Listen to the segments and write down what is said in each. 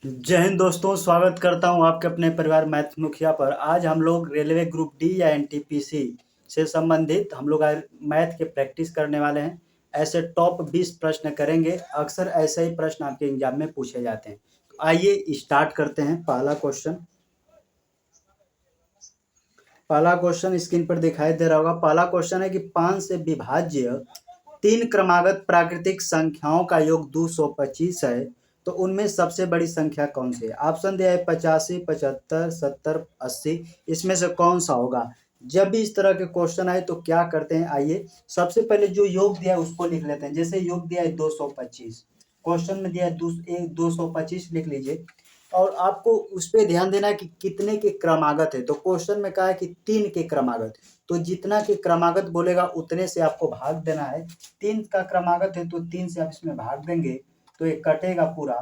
जय हिंद दोस्तों, स्वागत करता हूं आपके अपने परिवार मैथ मुखिया पर। आज हम लोग रेलवे ग्रुप डी या एनटीपीसी से संबंधित हम लोग आज मैथ के प्रैक्टिस करने वाले हैं। ऐसे टॉप 20 प्रश्न करेंगे। अक्सर ऐसे ही प्रश्न आपके एग्जाम में पूछे जाते हैं। तो आइए स्टार्ट करते हैं। पहला क्वेश्चन स्क्रीन पर दिखाई दे रहा होगा। पहला क्वेश्चन है कि 5 से विभाज्य 3 क्रमागत प्राकृतिक संख्याओं का योग 225 है, तो उनमें सबसे बड़ी संख्या कौन सी है? ऑप्शन दिया है 85, 75, 70, 80। इसमें से कौन सा होगा? जब भी इस तरह के क्वेश्चन आए तो क्या करते हैं, आइए सबसे पहले जो योग दिया है उसको लिख लेते हैं। जैसे योग दिया है 225, क्वेश्चन में दिया है 225 लिख लीजिए। और आपको उस पर ध्यान देना है कि कितने के क्रमागत है। तो क्वेश्चन में कहा है कि 3 के क्रमागत, तो जितना के क्रमागत बोलेगा उतने से आपको भाग देना है। 3 का क्रमागत है तो 3 से आप इसमें भाग देंगे तो ये कटेगा पूरा।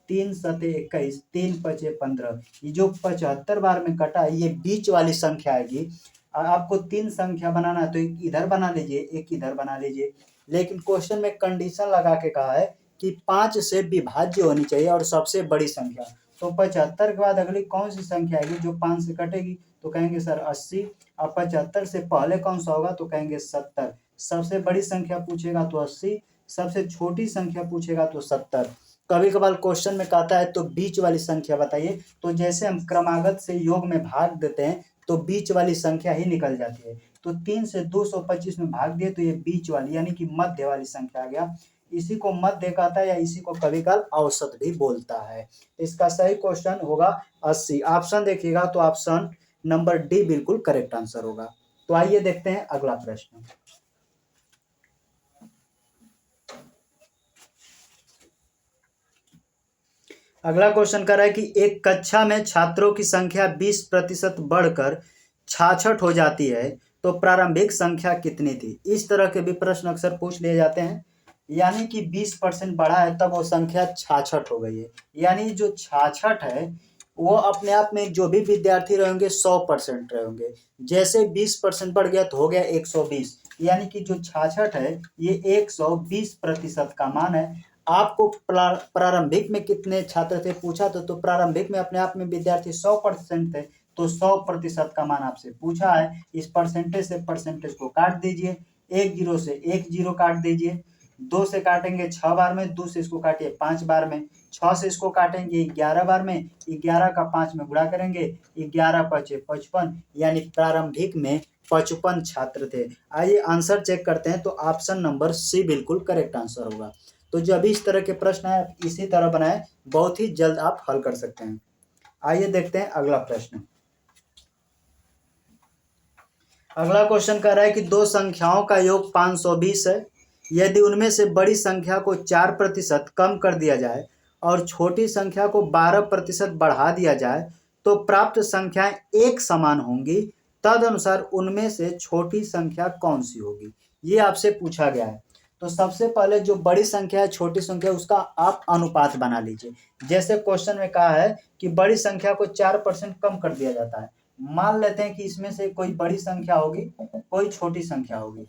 3 सते 21, 3 पचे 15। ये जो 75 बार में कटा है ये बीच वाली संख्या आएगी। आपको 3 संख्या बनाना है तो एक इधर बना लीजिए, एक इधर बना लीजिए। लेकिन क्वेश्चन में कंडीशन लगा के कहा है कि 5 से विभाज्य होनी चाहिए और सबसे बड़ी संख्या। तो 75 के बाद अगली कौन सी संख्या आएगी जो 5 से कटेगी? तो कहेंगे सर 80। अब 75 से पहले कौन सा होगा? तो कहेंगे 70। सबसे बड़ी संख्या पूछेगा तो 80, सबसे छोटी संख्या पूछेगा तो 70। कभी कभार क्वेश्चन में कहता है तो बीच वाली संख्या बताइए, तो जैसे हम क्रमागत से योग में भाग देते हैं तो बीच वाली संख्या ही निकल जाती है। तो 3 से 225 में भाग दिए तो ये बीच वाली यानी कि मध्य वाली संख्या आ गया। इसी को मध्य कहता है या इसी को कभी काल औसत भी बोलता है। इसका सही क्वेश्चन होगा 80। ऑप्शन देखिएगा तो ऑप्शन नंबर डी बिल्कुल करेक्ट आंसर होगा। तो आइए देखते हैं अगला प्रश्न। अगला क्वेश्चन कर रहा है कि एक कक्षा में छात्रों की संख्या 20% बढ़कर 66 हो जाती है, तो प्रारंभिक संख्या कितनी थी? इस तरह के भी प्रश्न अक्सर पूछ लिए जाते हैं। यानी कि 20% बढ़ा है तब वो संख्या 66 हो गई है। यानी जो 66 है वो अपने आप में जो भी विद्यार्थी रहेंगे 100% रहेंगे। जैसे 20% बढ़ गया तो हो गया 120। यानी कि जो 66 है ये 120% का मान है। आपको प्रारंभिक में कितने छात्र थे पूछा तो प्रारंभिक में अपने आप में विद्यार्थी 100% थे, तो 100% का मान आपसे पूछा है। इस परसेंटेज से परसेंटेज को काट दीजिए, 1 जीरो से 1 जीरो काट दीजिए, 2 से काटेंगे 6 बार में, 2 से इसको काटिए 5 बार में, 6 से इसको काटेंगे 11 बार में, 11 का 5 में गुणा करेंगे, 11 पचे 55। यानी प्रारंभिक में 55 छात्र थे। आइए आंसर चेक करते हैं। तो ऑप्शन नंबर सी बिल्कुल करेक्ट आंसर होगा। तो जब इस तरह के प्रश्न है इसी तरह बनाए, बहुत ही जल्द आप हल कर सकते हैं। आइए देखते हैं अगला प्रश्न। अगला क्वेश्चन कह रहा है कि दो संख्याओं का योग 520 है। यदि उनमें से बड़ी संख्या को 4% कम कर दिया जाए और छोटी संख्या को 12% बढ़ा दिया जाए तो प्राप्त संख्याएं एक समान होंगी। तदनुसार उनमें से छोटी संख्या कौन सी होगी? ये आपसे पूछा गया है। तो सबसे पहले जो बड़ी संख्या है छोटी संख्या उसका आप अनुपात बना लीजिए। जैसे क्वेश्चन में कहा है कि बड़ी संख्या को 4% कम कर दिया जाता है। मान लेते हैं कि इसमें से कोई बड़ी संख्या होगी, कोई छोटी संख्या होगी।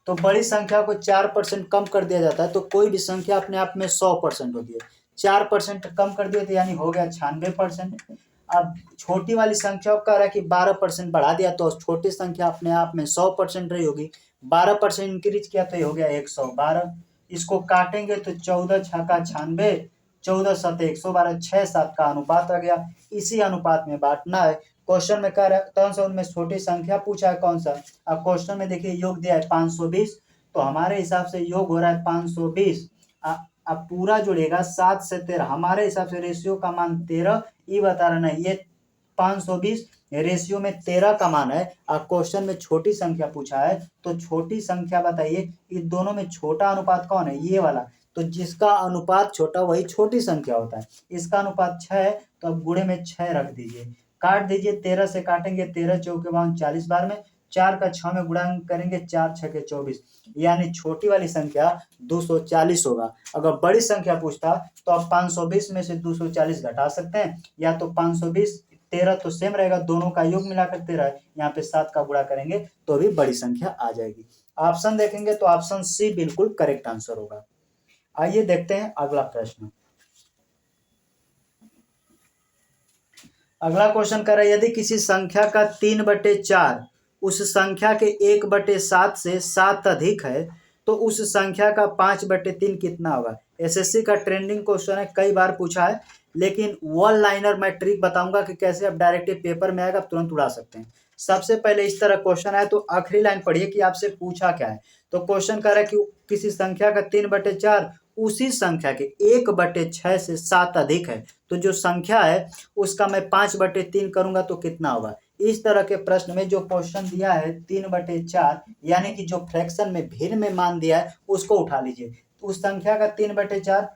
तो बड़ी संख्या को 4% कम कर दिया जाता है तो कोई भी संख्या अपने आप में 100% होती है। 4% कम कर दिया तो यानी हो गया 96%। अब छोटी वाली संख्या को कह रहा है कि 12% बढ़ा दिया तो छोटी संख्या अपने आप में 100% रही होगी। 12% इंक्रीज किया तो ये हो गया 112। इसको काटेंगे तो 14 छक्का 96, 14 सत 112, 6-7 का अनुपात आ गया। इसी अनुपात में बांटना है। क्वेश्चन में कह रहा है कौन सा उनमें छोटी संख्या पूछा है कौन सा। अब क्वेश्चन में देखिए योग दिया है 520, तो हमारे हिसाब से योग हो रहा है 520। अब पूरा जुड़ेगा 7 से 13। हमारे हिसाब से रेशियो का मान 13 ये बता रहा नहीं, ये 520 रेशियो में 13 का मान है। अब क्वेश्चन में छोटी संख्या पूछा है तो छोटी संख्या बताइए, इन दोनों में छोटा अनुपात कौन है? ये वाला। तो जिसका अनुपात छोटा वही छोटी संख्या होता है। इसका अनुपात 6 है तो अब गुणे में 6 रख दीजिए, काट दीजिए। 13 से काटेंगे 13 चौके 40 बार में, 4 का 6 में गुणा करेंगे, 4 छके 24। यानी छोटी वाली संख्या 240 होगा। अगर बड़ी संख्या पूछता तो आप 520 में से 240 घटा सकते हैं, या तो 520 13 तो सेम रहेगा, दोनों का योग मिलाकर 13 है, यहाँ पे 7 का गुणा करेंगे तो भी बड़ी संख्या आ जाएगी। ऑप्शन देखेंगे तो ऑप्शन सी बिल्कुल करेक्ट आंसर होगा। आइए देखते हैं अगला प्रश्न। अगला क्वेश्चन कर रहा है, यदि किसी संख्या का 3/4 उस संख्या के 1/7 से 7 अधिक है तो उस संख्या का 5/3 कितना होगा। एसएससी का ट्रेंडिंग क्वेश्चन है, कई बार पूछा है, लेकिन वन लाइनर मैं ट्रिक बताऊंगा कि कैसे आप डायरेक्ट पेपर में आएगा, आप तुरंत उड़ा सकते हैं। सबसे पहले इस तरह क्वेश्चन है तो आखिरी लाइन पढ़िए कि आपसे पूछा क्या है। तो क्वेश्चन कह रहा है कि किसी संख्या का 3/4 उसी संख्या के 1/6 से 7 अधिक है, तो जो संख्या है उसका मैं 5/3 करूंगा तो कितना होगा। इस तरह के प्रश्न में जो क्वेश्चन दिया है 3/4 यानी कि जो फ्रैक्शन में भिन्न में मान दिया है उसको उठा लीजिए। तो उस संख्या का 3/4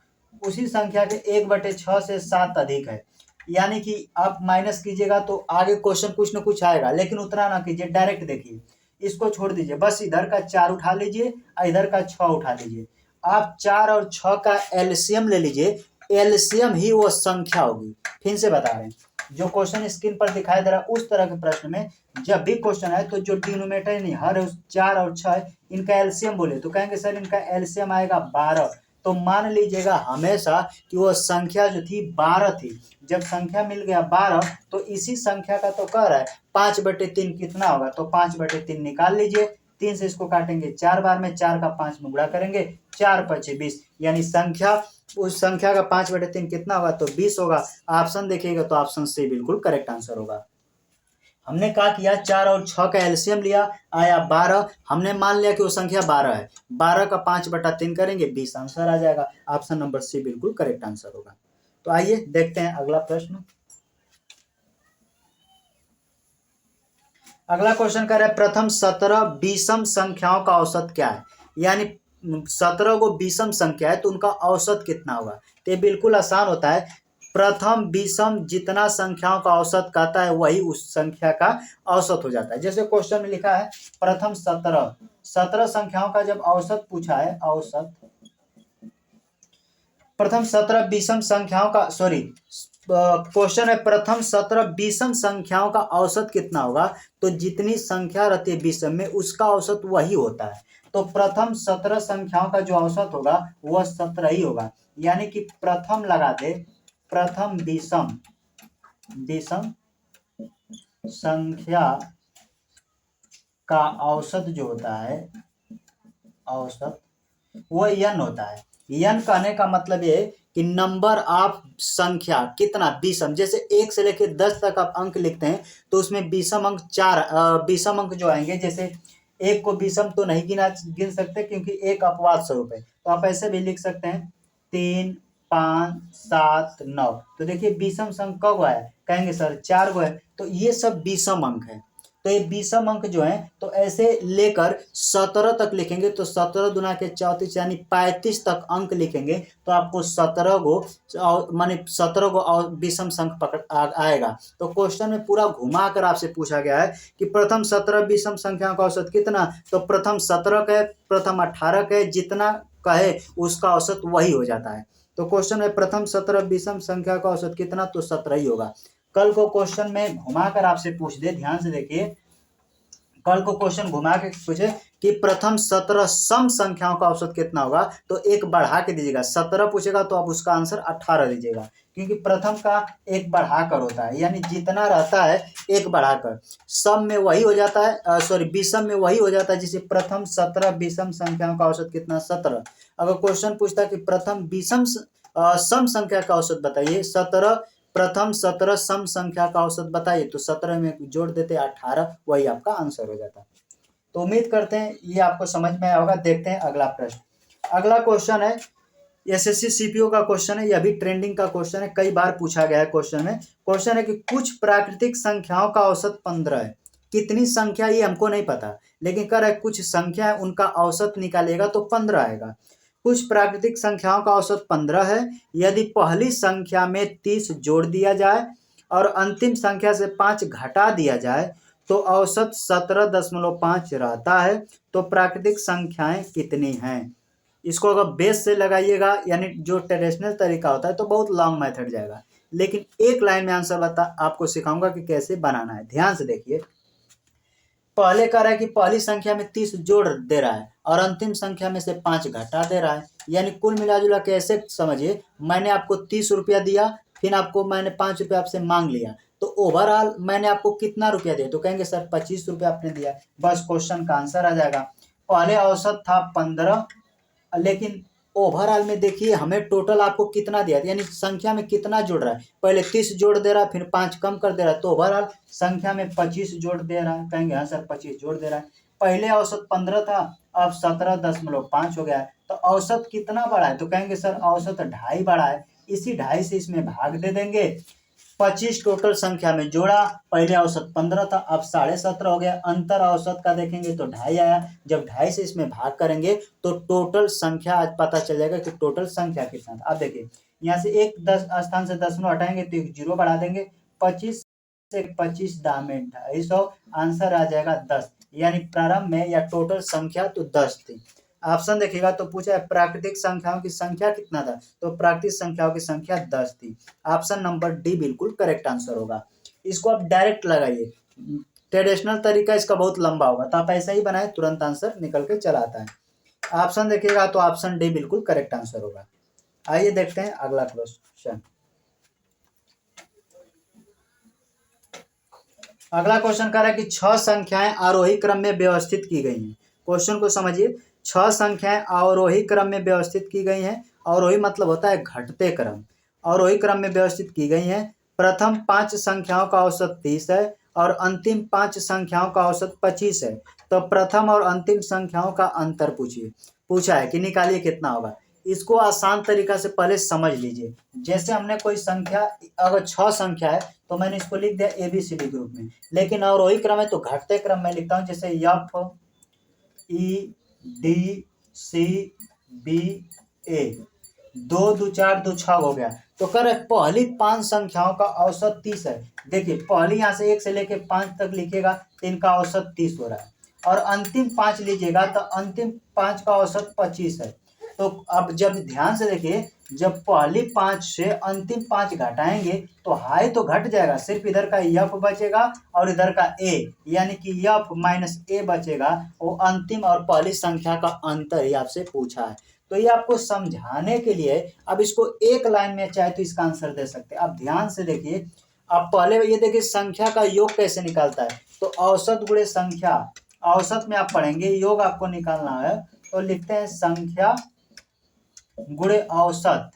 उसी संख्या के 1/6 से 7 अधिक है, यानी कि आप माइनस कीजिएगा तो आगे क्वेश्चन कुछ न कुछ आएगा, लेकिन उतना ना कीजिए, डायरेक्ट देखिए, इसको छोड़ दीजिए, बस इधर का 4 उठा लीजिए और इधर का 6 उठा लीजिए। आप 4 और 6 का एलसीएम ले लीजिए, एलसीएम ही वो संख्या होगी। फिर से बता रहे हैं, जो क्वेश्चन स्क्रीन पर दिखाई दे रहा है उस तरह के प्रश्न में जब भी क्वेश्चन है तो जो डिनोमिनेटर नहीं हर 4 और 6 इनका एलसीएम बोले तो कहेंगे सर इनका एलसीएम आएगा 12। तो मान लीजिएगा हमेशा कि वो संख्या जो थी 12 थी। जब संख्या मिल गया 12 तो इसी संख्या का तो कह रहा है 5/3 कितना होगा, तो 5/3 निकाल लीजिए। 3 से इसको काटेंगे 4 बार में, 4 का 5 में गुणा करेंगे, 4×5 = 20, यानी संख्या उस संख्या का 5/3 कितना होगा, तो 20 होगा। ऑप्शन देखिएगा तो ऑप्शन सी बिल्कुल करेक्ट आंसर होगा। हमने कहा किया 4 और 6 का एलसीएम लिया, आया 12। हमने मान लिया कि वो संख्या 12 है, 12 का 5/3 करेंगे 20, आंसर आ जाएगा। ऑप्शन नंबर सी बिल्कुल करेक्ट आंसर होगा। तो आइए देखते हैं अगला प्रश्न। अगला क्वेश्चन कर रहा है प्रथम 17 विषम संख्याओं का औसत क्या है, यानी 17 को विषम संख्या है तो उनका औसत कितना होगा। तो ये बिल्कुल आसान होता है, प्रथम विषम जितना संख्याओं का औसत कहता है वही उस संख्या का औसत हो जाता है। जैसे क्वेश्चन में लिखा है प्रथम 17 संख्याओं का जब औसत पूछा है, औसत प्रथम 17 विषम संख्याओं का, सॉरी क्वेश्चन है प्रथम 17 विषम संख्याओं का औसत कितना होगा, तो जितनी संख्या रहती है विषम में उसका औसत वही होता है। तो प्रथम 17 संख्याओं का जो औसत होगा वह 17 ही होगा, यानी कि प्रथम लगा दे, प्रथम विषम संख्या का औसत जो होता है, औसत वो n होता है। n कहने का मतलब ये कि नंबर ऑफ संख्या कितना विषम, जैसे 1 से लेकर 10 तक आप अंक लिखते हैं तो उसमें विषम अंक 4 विषम अंक जो आएंगे, जैसे 1 को विषम तो नहीं गिन सकते क्योंकि 1 अपवाद स्वरूप है, तो आप ऐसे भी लिख सकते हैं 3, 5, 7, 9। तो देखिए विषम संख्या कब आया, कहेंगे सर 4 गो है, तो ये सब विषम अंक है। तो ये विषम अंक जो है तो ऐसे लेकर 17 तक लिखेंगे तो 17 दूना के 34 यानी 35 तक अंक लिखेंगे तो आपको 17 गो माने 17 गो विषम संख्या पकड़ आएगा। तो क्वेश्चन में पूरा घुमा कर आपसे पूछा गया है कि प्रथम 17 विषम संख्याओं का औसत कितना, तो प्रथम 17 का है, प्रथम 18 का है, जितना कहे उसका औसत वही हो जाता है। तो क्वेश्चन में प्रथम 17 विषम संख्या का औसत कितना, तो 17 ही होगा। कल को क्वेश्चन में घुमाकर आपसे पूछ दे, ध्यान से देखिए, कल को क्वेश्चन घुमा के पूछे कि प्रथम 17 सम संख्याओं का औसत कितना होगा, तो एक बढ़ा के दीजिएगा। 17 पूछेगा तो आप उसका आंसर 18 दीजिएगा, क्योंकि प्रथम का एक बढ़ाकर होता है, यानी जितना रहता है एक बढ़ाकर। सम में वही हो जाता है, सॉरी विषम में वही हो जाता है, जिसे प्रथम 17 विषम संख्याओं का औसत कितना, 17। अगर क्वेश्चन पूछता है कि प्रथम विषम सम संख्या का औसत बताइए, 17 प्रथम 17 सम संख्या का औसत बताइए, तो 17 में जोड़ देते 18, वही आपका आंसर हो जाता। तो उम्मीद करते हैं ये आपको समझ में आया होगा। देखते हैं अगला प्रश्न। अगला क्वेश्चन है एसएससी सीपीओ का क्वेश्चन है, यह भी ट्रेंडिंग का क्वेश्चन है, कई बार पूछा गया है क्वेश्चन में। क्वेश्चन है कि कुछ प्राकृतिक संख्याओं का औसत 15 है। कितनी संख्या ये हमको नहीं पता, लेकिन कह रहा है कुछ संख्या है उनका औसत निकालेगा तो 15 आएगा। कुछ प्राकृतिक संख्याओं का औसत 15 है। यदि पहली संख्या में 30 जोड़ दिया जाए और अंतिम संख्या से 5 घटा दिया जाए तो औसत 17.5 रहता है। तो प्राकृतिक संख्याएं कितनी हैं। इसको अगर बेस से लगाइएगा, यानी जो ट्रेडिशनल तरीका होता है, तो बहुत लॉन्ग मेथड जाएगा, लेकिन एक लाइन में आंसर आपको सिखाऊंगा कि कैसे बनाना है। ध्यान से देखिए, पहले कह रहा है कि पहली संख्या में 30 जोड़ दे रहा है और अंतिम संख्या में से 5 घटा दे रहा है, यानी कुल मिला जुला के ऐसे समझिए, मैंने आपको 30 रुपया दिया, फिर आपको मैंने 5 रुपया आपसे मांग लिया, तो ओवरऑल मैंने आपको कितना रुपया दिया, तो कहेंगे सर 25 रुपया आपने दिया, बस क्वेश्चन का आंसर आ जाएगा। पहले औसत था 15, लेकिन ओवरऑल में देखिए हमें टोटल आपको कितना दिया, यानी संख्या में कितना जोड़ रहा है, पहले 30 जोड़ दे रहा है, फिर 5 कम कर दे रहा है, तो ओवरऑल संख्या में 25 जोड़ दे रहा है। कहेंगे हाँ सर 25 जोड़ दे रहा है। पहले औसत 15 था, अब 17.5 हो गया है, तो औसत कितना बढ़ा है, तो कहेंगे सर औसत 2.5 बढ़ा है। इसी 2.5 से इसमें भाग दे देंगे। 25 टोटल संख्या में जोड़ा, पहले औसत 15 था, अब 17.5 हो गया। अंतर औसत का देखेंगे तो 2.5 आया। जब 2.5 से इसमें भाग करेंगे तो टोटल संख्या आज पता चल जाएगा कि टोटल संख्या कितना था। अब देखिए यहाँ से एक 10 स्थान से 10 हटाएंगे तो एक 0 बढ़ा देंगे। 25 से 25 दामें 250, आंसर आ जाएगा 10, यानी प्रारंभ में या टोटल संख्या तो 10 थी। ऑप्शन देखिएगा तो पूछा है प्राकृतिक संख्याओं की संख्या कितना था, तो प्राकृतिक संख्याओं की संख्या 10 थी। ऑप्शन नंबर डी बिल्कुल करेक्ट आंसर होगा। इसको आप डायरेक्ट लगाइए, ट्रेडिशनल तरीका इसका बहुत लंबा होगा, तो आप ऐसा ही बनाए तुरंत आंसर निकल के चला आता है। ऑप्शन देखिएगा तो ऑप्शन डी बिल्कुल करेक्ट आंसर होगा। आइए देखते हैं अगला क्वेश्चन। अगला क्वेश्चन कह रहा है कि 6 संख्याएं आरोही क्रम में व्यवस्थित की गई हैं। क्वेश्चन को समझिए, 6 संख्याएं आरोही क्रम में व्यवस्थित की गई हैं। आरोही मतलब होता है घटते क्रम। आरोही क्रम में व्यवस्थित की गई हैं। प्रथम 5 संख्याओं का औसत 30 है और अंतिम 5 संख्याओं का औसत 25 है। तो प्रथम और अंतिम संख्याओं का अंतर पूछा है कि निकालिए कितना होगा। इसको आसान तरीका से पहले समझ लीजिए। जैसे हमने कोई संख्या, अगर 6 संख्या है तो मैंने इसको लिख दिया ABCD ग्रुप में, लेकिन अवरोही क्रम है तो घटते क्रम में लिखता हूँ, जैसे FEDCBA, 2 2 4 2 6 हो गया। तो कर पहली 5 संख्याओं का औसत 30 है। देखिए पहली यहाँ से 1 से लेके 5 तक लिखेगा तो इनका औसत 30 हो रहा है, और अंतिम 5 लीजिएगा तो अंतिम 5 का औसत 25 है। तो अब जब ध्यान से देखिए, जब पहली 5 से अंतिम 5 घटाएंगे तो हाई तो घट जाएगा, सिर्फ इधर का F बचेगा और इधर का A, यानी कि F माइनस A बचेगा। वो अंतिम और पहली संख्या का अंतर ही आपसे पूछा है। तो ये आपको समझाने के लिए, अब इसको एक लाइन में चाहे तो इसका आंसर दे सकते हैं। अब ध्यान से देखिए, अब पहले ये देखिए संख्या का योग कैसे निकालता है, तो औसत गुणे संख्या। औसत में आप पढ़ेंगे, योग आपको निकालना है तो लिखते हैं संख्या गुणे औसत,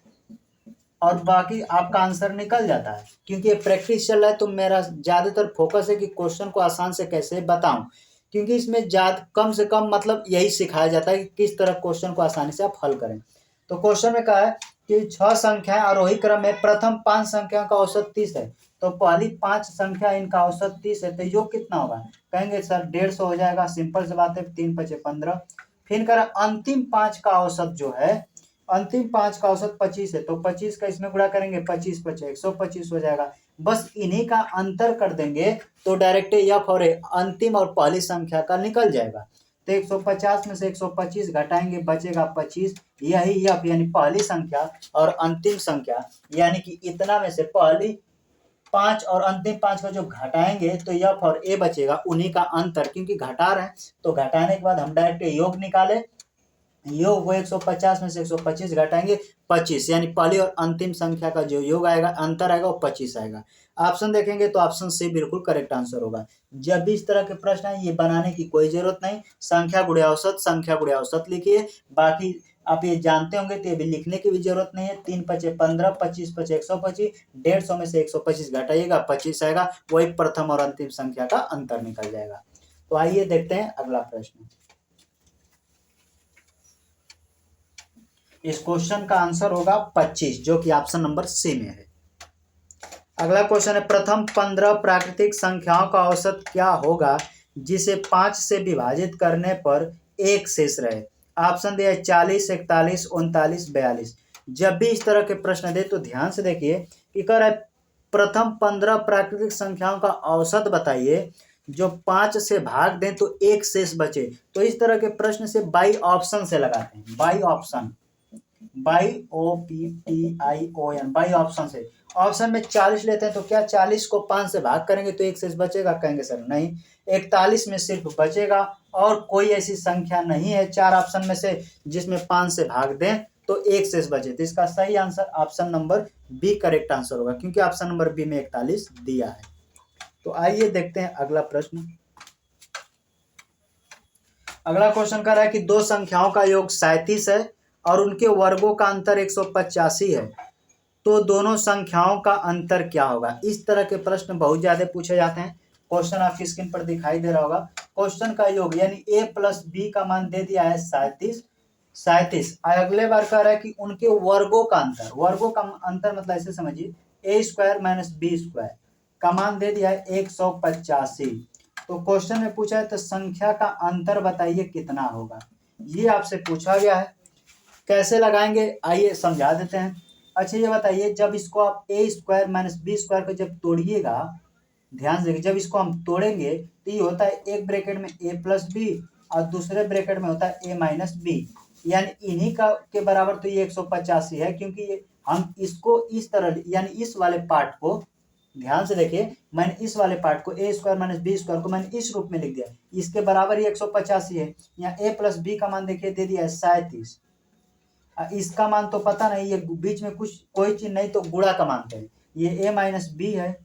और बाकी आपका आंसर निकल जाता है। क्योंकि ये प्रैक्टिस चल रहा है तो मेरा ज़्यादातर फोकस है कि क्वेश्चन को आसान से कैसे बताऊं, क्योंकि इसमें कम से कम मतलब यही सिखाया जाता है कि किस तरह क्वेश्चन को आसानी से आप हल करें। तो क्वेश्चन में कहा है कि 6 संख्याएं आरोही क्रम में, प्रथम 5 संख्या का औसत 30 है। तो पहली 5 संख्या इनका औसत 30 है, तो योग कितना होगा, कहेंगे सर 150 हो जाएगा। सिंपल से बात है, 3 5 15। फिर कह रहा अंतिम 5 का औसत जो है, अंतिम 5 का औसत 25 है, तो 25 का इसमें गुणा करेंगे, 25 5 125 हो जाएगा। बस इन्हीं का अंतर कर देंगे तो डायरेक्ट F और अंतिम और पहली संख्या का निकल जाएगा। तो 150 में से 125 घटाएंगे, बचेगा 25। यही F यानी पहली संख्या और अंतिम संख्या, यानी कि इतना में से पहली 5 और अंतिम 5 का जो घटाएंगे तो F और A बचेगा, उन्हीं का अंतर। क्योंकि घटा रहे हैं तो घटाने के बाद हम डायरेक्ट योग निकाले, योग वो 150 में से 125 घटाएंगे 25, यानी पहली और अंतिम संख्या का जो योग आएगा, अंतर आएगा, वो 25 आएगा। ऑप्शन देखेंगे तो ऑप्शन सी बिल्कुल करेक्ट आंसर होगा। जब भी इस तरह के प्रश्न है, ये बनाने की कोई जरूरत नहीं, संख्या गुणे औसत, संख्या गुणे औसत लिखिए। बाकी आप ये जानते होंगे तो ये भी लिखने की भी जरूरत नहीं है। 3 5 15, 25 5 125, 150 में से 125 घटाइएगा, 25 आएगा, वही प्रथम और अंतिम संख्या का अंतर निकल जाएगा। तो आइए देखते हैं अगला प्रश्न। इस क्वेश्चन का आंसर होगा 25, जो कि ऑप्शन नंबर सी में है। अगला क्वेश्चन है, प्रथम 15 प्राकृतिक संख्याओं का औसत क्या होगा जिसे 5 से विभाजित करने पर 1 शेष रहे। ऑप्शन दिया है 40, 41, 39, 42। जब भी इस तरह के प्रश्न दे तो ध्यान से देखिए कि कह रहा है प्रथम 15 प्राकृतिक संख्याओं का औसत बताइए जो 5 से भाग दें तो 1 शेष बचे। तो इस तरह के प्रश्न से बाई ऑप्शन से लगाते हैं, by option, by OPTION, by option से। ऑप्शन में 40 लेते हैं तो क्या 40 को 5 से भाग करेंगे तो 1 शेष बचेगा, कहेंगे सर नहीं। 41 में सिर्फ बचेगा, और कोई ऐसी संख्या नहीं है 4 ऑप्शन में से जिसमें 5 से भाग दें तो 1 शेष बचे। तो इसका सही answer option number B correct answer होगा, क्योंकि ऑप्शन नंबर बी में 41 दिया है। तो आइए देखते हैं अगला प्रश्न। अगला क्वेश्चन कह रहा है कि दो संख्याओं का योग 37 है और उनके वर्गों का अंतर 185 है, तो दोनों संख्याओं का अंतर क्या होगा। इस तरह के प्रश्न बहुत ज्यादा पूछे जाते हैं। क्वेश्चन आपकी स्क्रीन पर दिखाई दे रहा होगा। क्वेश्चन का योग यानी a प्लस बी का मान दे दिया है 37। अगले बार कह रहा है कि उनके वर्गों का अंतर, वर्गों का अंतर मतलब ऐसे समझिए ए स्क्वायर माइनस बी स्क्वायर का मान दे दिया है 185। तो क्वेश्चन में पूछा है तो संख्या का अंतर बताइए कितना होगा, ये आपसे पूछा गया है। कैसे लगाएंगे आइए समझा देते हैं। अच्छा ये बताइए, जब इसको आप ए स्क्वायर माइनस बी स्क्वायर को जब तोड़िएगा, ध्यान से जब इसको हम तोड़ेंगे तो ये होता है एक ब्रैकेट में ए प्लस बी और दूसरे ब्रैकेट में होता है ए माइनस बी, यानी इन्हीं का के बराबर तो ये 185 है, क्योंकि ये हम इसको इस तरह यानी इस वाले पार्ट को ध्यान से देखिए, मैंने इस वाले पार्ट को ए स्क्वायर माइनस बी स्क्वायर को मैंने इस रूप में लिख दिया, इसके बराबर ही 185 है। यहाँ ए प्लस बी का मान देखिए दे दिया है 37, इसका मान तो पता नहीं, ये बीच में कुछ कोई चीज नहीं तो गुणा का मानते हैं। ये ए माइनस बी है,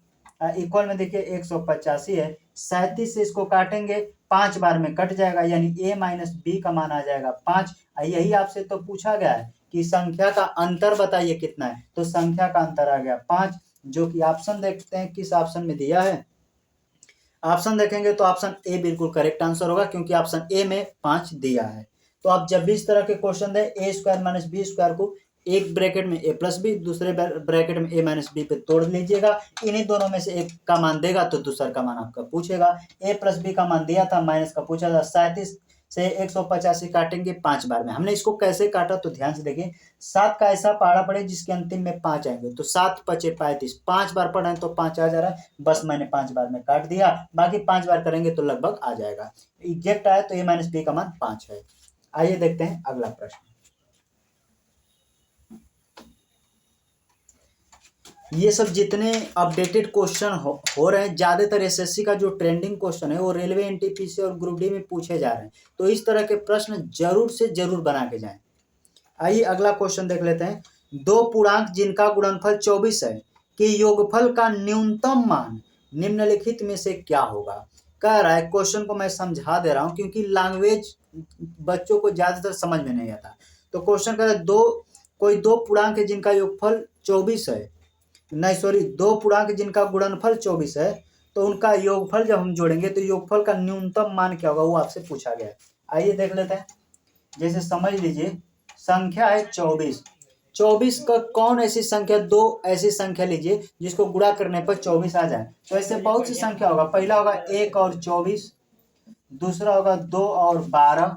इक्वल में देखिए 185 है, 37 से इसको काटेंगे 5 बार में कट जाएगा, यानी ए माइनस बी का मान आ जाएगा 5। यही आपसे तो पूछा गया है कि संख्या का अंतर बताइए कितना है, तो संख्या का अंतर आ गया 5, जो कि ऑप्शन देखते हैं किस ऑप्शन में दिया है। ऑप्शन देखेंगे तो ऑप्शन ए बिल्कुल करेक्ट आंसर होगा, क्योंकि ऑप्शन ए में 5 दिया है। तो आप जब भी इस तरह के क्वेश्चन दें ए स्क्वायर माइनस बी स्क्वायर को एक ब्रैकेट में ए प्लस बी दूसरे ब्रैकेट में ए माइनस बी पे तोड़ लीजिएगा, इन्हीं दोनों में से एक का मान देगा तो दूसरा का मान आपका पूछेगा। ए प्लस बी का मान दिया था, माइनस का पूछा था, 37 से 185 काटेंगे 5 बार में। हमने इसको कैसे काटा तो ध्यान से देखिए, 7 का ऐसा पहाड़ा पड़े जिसके अंतिम में 5 आएंगे, तो 7 पचे 35, 5 बार पढ़े तो 5 आ जा रहा है, बस मैंने 5 बार में काट दिया, बाकी 5 बार करेंगे तो लगभग आ जाएगा। एग्जैक्ट आया तो ए माइनस बी का मान 5 है। आइए देखते हैं अगला प्रश्न। ये सब जितने अपडेटेड क्वेश्चन हो रहे हैं, ज्यादातर एसएससी का जो ट्रेंडिंग क्वेश्चन है वो रेलवे एनटीपीसी और ग्रुप डी में पूछे जा रहे हैं, तो इस तरह के प्रश्न जरूर से जरूर बना के जाएं। आइए अगला क्वेश्चन देख लेते हैं। दो पूर्णांक जिनका गुणनफल 24 है कि योगफल का न्यूनतम मान निम्नलिखित में से क्या होगा। कह रहा है, क्वेश्चन को मैं समझा दे रहा हूं क्योंकि लैंग्वेज बच्चों को ज्यादातर समझ में नहीं आता। तो क्वेश्चन कह रहा है कोई दो पूर्णांक है जिनका योगफल 24 है, नहीं सॉरी, दो पूर्णांक जिनका गुणनफल 24 है, तो उनका योगफल जब हम जोड़ेंगे तो योगफल का न्यूनतम मान क्या होगा वो आपसे पूछा गया है। आइए देख लेते हैं। जैसे समझ लीजिए संख्या है 24 का कौन ऐसी संख्या, दो ऐसी संख्या लीजिए जिसको गुणा करने पर 24 आ जाए। तो ऐसे बहुत सी संख्या होगा, पहला होगा 1 और 24, दूसरा होगा 2 और 12,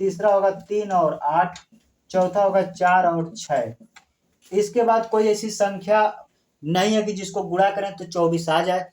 तीसरा होगा 3 और 8, चौथा होगा 4 और 6। इसके बाद कोई ऐसी संख्या नहीं है कि जिसको गुणा करें तो 24 आ जाए।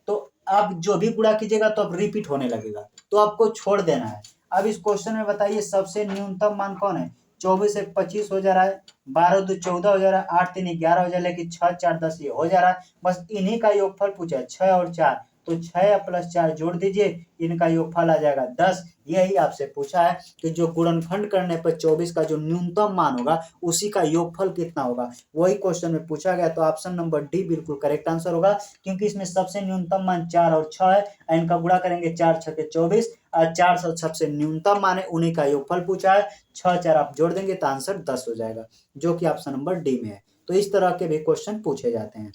तो आप जो भी गुणा कीजिएगा तो अब रिपीट होने लगेगा, तो आपको छोड़ देना है। अब इस क्वेश्चन में बताइए सबसे न्यूनतम मान कौन है। 24 से 25 हो जा रहा है, 12 2 14 हो जा रहा है, 8 3 11 हो जा रहा है, लेकिन 6 4 10 ये हो जा रहा है। बस इन्हीं का योगफल पूछा है 6 और 4, तो 6 प्लस 4 जोड़ दीजिए, इनका योगफल आ जाएगा 10। यही आपसे पूछा है कि जो गुणनखंड करने पर 24 का जो न्यूनतम मान होगा उसी का योगफल कितना होगा, वही क्वेश्चन में पूछा गया। तो ऑप्शन नंबर डी बिल्कुल करेक्ट आंसर होगा, क्योंकि इसमें सबसे न्यूनतम मान 4 और 6 है, इनका गुणा करेंगे 4 6 के 24, और 4 सबसे न्यूनतम मान है, उन्हीं का योगफल पूछा है। 6 4 आप जोड़ देंगे तो आंसर 10 हो जाएगा, जो कि ऑप्शन नंबर डी में है। तो इस तरह के भी क्वेश्चन पूछे जाते हैं।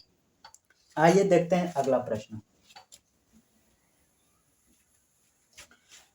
आइए देखते हैं अगला प्रश्न।